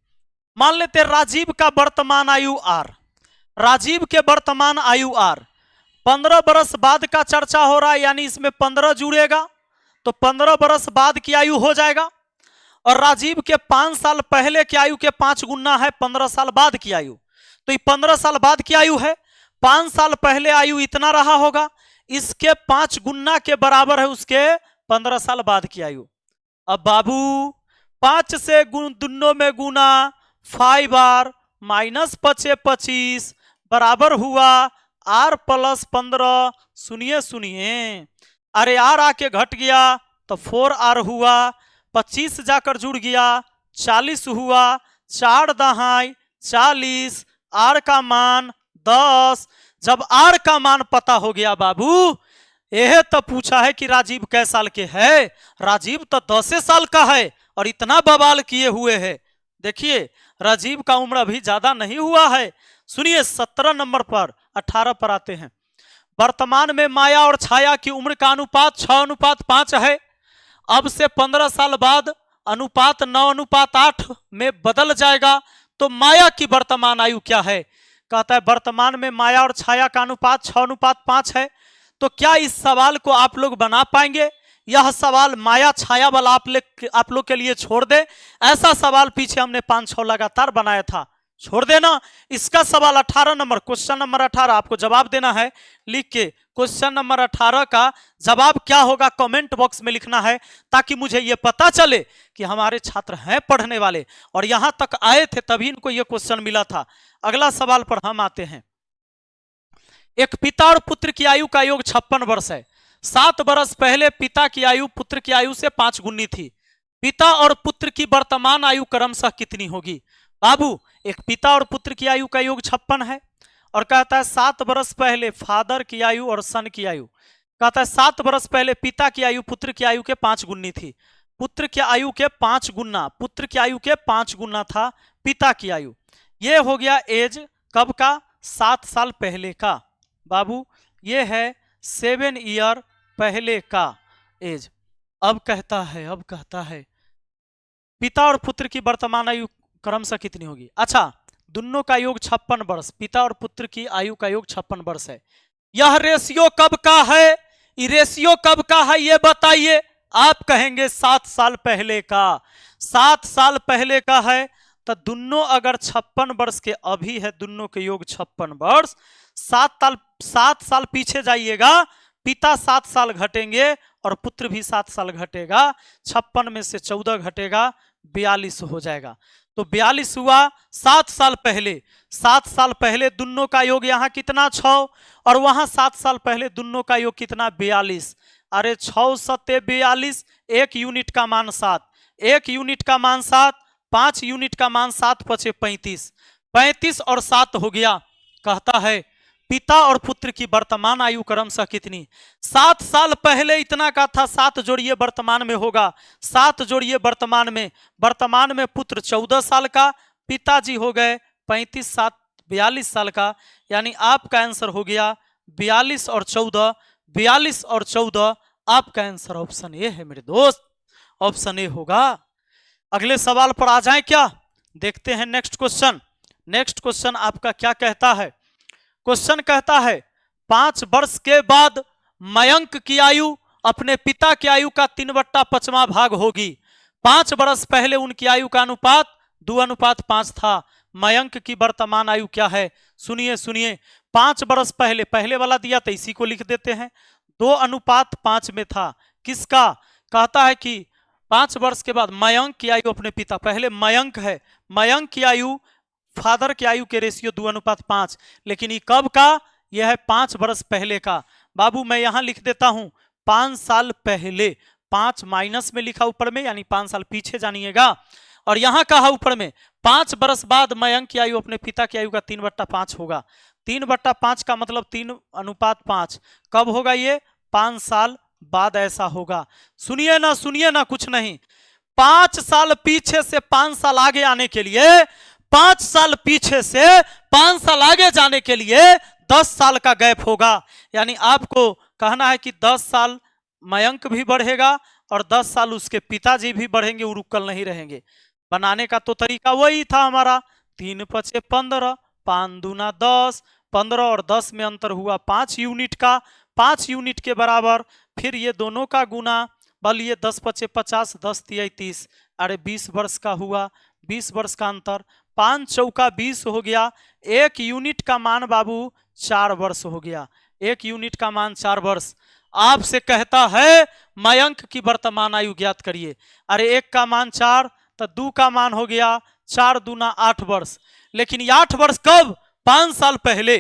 मान लेते राजीव का वर्तमान आयु आर, राजीव के वर्तमान आयु आर, 15 वर्ष बाद का चर्चा हो रहा है, यानी इसमें 15 जुड़ेगा तो 15 वर्ष बाद की आयु हो जाएगा। और राजीव के 5 साल पहले की आयु के 5 गुना है 15 साल बाद की आयु, तो ये 15 साल बाद की आयु है। 5 साल पहले आयु इतना रहा होगा, इसके 5 गुना के बराबर है उसके 15 साल बाद की आयु। अब बाबू 5 से दोनों में गुना 5 आर माइनस 5 25 बराबर हुआ आर प्लस 15। सुनिए सुनिए, अरे आर आके घट गया तो 4 आर हुआ, 25 जाकर जुड़ गया 40 हुआ, 4 दहाई 40, आर का मान 10। जब आर का मान पता हो गया बाबू, यह तो पूछा है कि राजीव कै साल के है। राजीव तो 10 साल का है और इतना बवाल किए हुए है। देखिए राजीव का उम्र अभी ज्यादा नहीं हुआ है। सुनिए 17 नंबर पर 18 पर आते हैं। वर्तमान में माया और छाया की उम्र का अनुपात 6:5 है। अब से 15 साल बाद अनुपात 9:8 में बदल जाएगा। तो माया की वर्तमान आयु क्या है? कहता है वर्तमान में माया और छाया का अनुपात 6:5 है। तो क्या इस सवाल को आप लोग बना पाएंगे? यह सवाल माया छाया वाला आप लोग के लिए छोड़ दे। ऐसा सवाल पीछे हमने 5-6 लगातार बनाया था, छोड़ देना। इसका सवाल 18 नंबर, क्वेश्चन नंबर 18 आपको जवाब देना है लिख के। क्वेश्चन नंबर 18 का जवाब क्या होगा कमेंट बॉक्स में लिखना है, ताकि मुझे यह पता चले कि हमारे छात्र हैं पढ़ने वाले और यहां तक आए थे तभी इनको यह क्वेश्चन मिला था। अगला सवाल पर हम आते हैं। एक पिता और पुत्र की आयु का योग 56 वर्ष है। 7 वर्ष पहले पिता की आयु पुत्र की आयु से 5 गुनी थी। पिता और पुत्र की वर्तमान आयु क्रमशः कितनी होगी? बाबू एक पिता और पुत्र की आयु का योग 56 है और कहता है 7 वर्ष पहले फादर की आयु और सन की आयु। कहता है 7 वर्ष पहले पिता की आयु पुत्र की आयु के 5 गुनी थी। पुत्र की आयु के 5 गुना, पुत्र की आयु के 5 गुना था पिता की आयु। यह हो गया एज कब का? 7 साल पहले का। बाबू ये है 7 ईयर पहले का एज। अब कहता है पिता और पुत्र की वर्तमान आयु क्रमशः कितनी होगी? अच्छा, दोनों का योग 56 वर्ष, पिता और पुत्र की आयु का योग 56 वर्ष है। यह रेशियो कब का है? ये रेशियो कब का है ये बताइए। आप कहेंगे 7 साल पहले का। 7 साल पहले का है तो दोनों अगर 56 वर्ष के अभी है, दोनों के योग 56 वर्ष। 7 साल पीछे जाइएगा, पिता 7 साल घटेंगे और पुत्र भी 7 साल घटेगा। 56 में से 14 घटेगा, 42 हो जाएगा। तो 42 हुआ 7 साल पहले। 7 साल पहले दोनों का योग यहाँ कितना 6 और वहां 7 साल पहले दोनों का योग कितना 42। अरे 6 सत्ते 42, 1 यूनिट का मान 7, 1 यूनिट का मान 7, 5 यूनिट का मान 7 पचे 35, 35 और 7 हो गया। कहता है पिता और पुत्र की वर्तमान आयु क्रमशः कितनी? 7 साल पहले इतना का था, 7 जोड़िए वर्तमान में होगा, 7 जोड़िए वर्तमान में पुत्र 14 साल का, पिताजी हो गए 35, 7 42 साल का। यानी आपका आंसर हो गया 42 और 14, 42 और 14। आपका आंसर ऑप्शन ए है मेरे दोस्त, ऑप्शन ए होगा। अगले सवाल पर आ जाएं क्या? देखते हैं नेक्स्ट क्वेश्चन। नेक्स्ट क्वेश्चन आपका क्या कहता है? क्वेश्चन कहता है 5 वर्ष के बाद मयंक की आयु अपने पिता की आयु का 3/5वां भाग होगी। 5 वर्ष पहले उनकी आयु का अनुपात 2:5 था। मयंक की वर्तमान आयु क्या है? सुनिए सुनिए, 5 वर्ष पहले वाला दिया तो इसी को लिख देते हैं। 2:5 में था। किसका? कहता है कि 5 वर्ष के बाद मयंक की आयु अपने पिता, पहले मयंक है, मयंक की आयु फादर की आयु के रेशियो 2:5, लेकिन ये कब का? यह है 5 वर्ष पहले का। बाबू मैं यहां लिख देता हूं 5 साल पहले, 5 माइनस में लिखा ऊपर में, यानी 5 साल पीछे जानिएगा। और यहां कहा ऊपर में 5 बरस बाद मयंक की आयु अपने पिता की आयु का 3/5 होगा। 3/5 का मतलब 3:5। कब होगा ये? 5 साल बाद ऐसा होगा। सुनिए ना कुछ नहीं। 5 साल पीछे से 5 साल आगे आने के लिए, 5 साल पीछे से 5 साल आगे जाने के लिए 10 साल का गैप होगा। यानी आपको कहना है कि 10 साल मयंक भी बढ़ेगा और 10 साल उसके पिताजी भी बढ़ेंगे, वो रुकल नहीं रहेंगे। बनाने का तो तरीका वही था हमारा, 3 × 5 = 15, 5 दूना 10, 15 और 10 में अंतर हुआ 5 यूनिट का, 5 यूनिट के बराबर। फिर ये दोनों का गुना, बोलिए 10 × 5 = 50, 10 × 3 = 30, अरे 20 वर्ष का हुआ, 20 वर्ष का अंतर, 5 चौका 20 हो गया। 1 यूनिट का मान बाबू 4 वर्ष हो गया, 1 यूनिट का मान 4 वर्ष। आपसे कहता है मयंक की वर्तमान आयु ज्ञात करिए। अरे 1 का मान 4 तो 2 का मान हो गया 4 दूना 8 वर्ष। लेकिन ये 8 वर्ष कब? 5 साल पहले।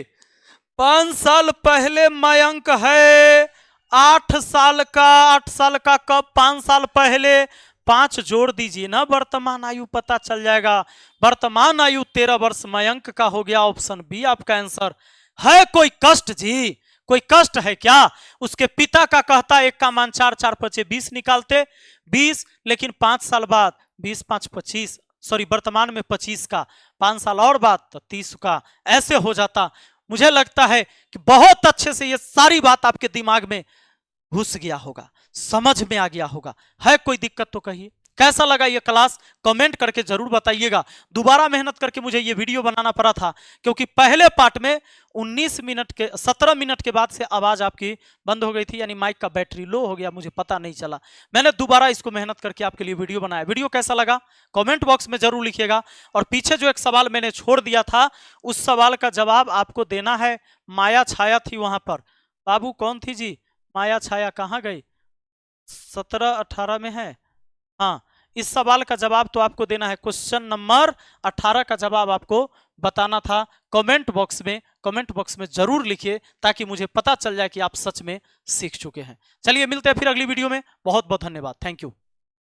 5 साल पहले मयंक है 8 साल का। 8 साल का कब? 5 साल पहले। 5 जोड़ दीजिए ना, वर्तमान आयु पता चल जाएगा। वर्तमान आयु 13 वर्ष मयंक का हो गया। ऑप्शन बी आपका आंसर है। कोई कष्ट जी? कोई कष्ट है क्या? उसके पिता का कहता 1 का मान 4, 4 × 5 = 20 निकालते 20, लेकिन 5 साल बाद 20 × 5 = 25, सॉरी वर्तमान में 25 का, 5 साल और बाद तो 30 का, ऐसे हो जाता। मुझे लगता है कि बहुत अच्छे से ये सारी बात आपके दिमाग में घुस गया होगा, समझ में आ गया होगा। है कोई दिक्कत तो कहिए। कैसा लगा ये क्लास कमेंट करके जरूर बताइएगा। दोबारा मेहनत करके मुझे ये वीडियो बनाना पड़ा था, क्योंकि पहले पार्ट में 17 मिनट के बाद से आवाज आपकी बंद हो गई थी, यानी माइक का बैटरी लो हो गया, मुझे पता नहीं चला। मैंने दोबारा इसको मेहनत करके आपके लिए वीडियो बनाया। वीडियो कैसा लगा कमेंट बॉक्स में जरूर लिखिएगा। और पीछे जो एक सवाल मैंने छोड़ दिया था, उस सवाल का जवाब आपको देना है। माया छाया थी वहां पर, बाबू कौन थी जी? माया छाया कहाँ गई? 17-18 में है। हाँ, इस सवाल का जवाब तो आपको देना है। क्वेश्चन नंबर 18 का जवाब आपको बताना था। कमेंट बॉक्स में जरूर लिखिए, ताकि मुझे पता चल जाए कि आप सच में सीख चुके हैं। चलिए मिलते हैं फिर अगली वीडियो में। बहुत बहुत धन्यवाद। Thank you.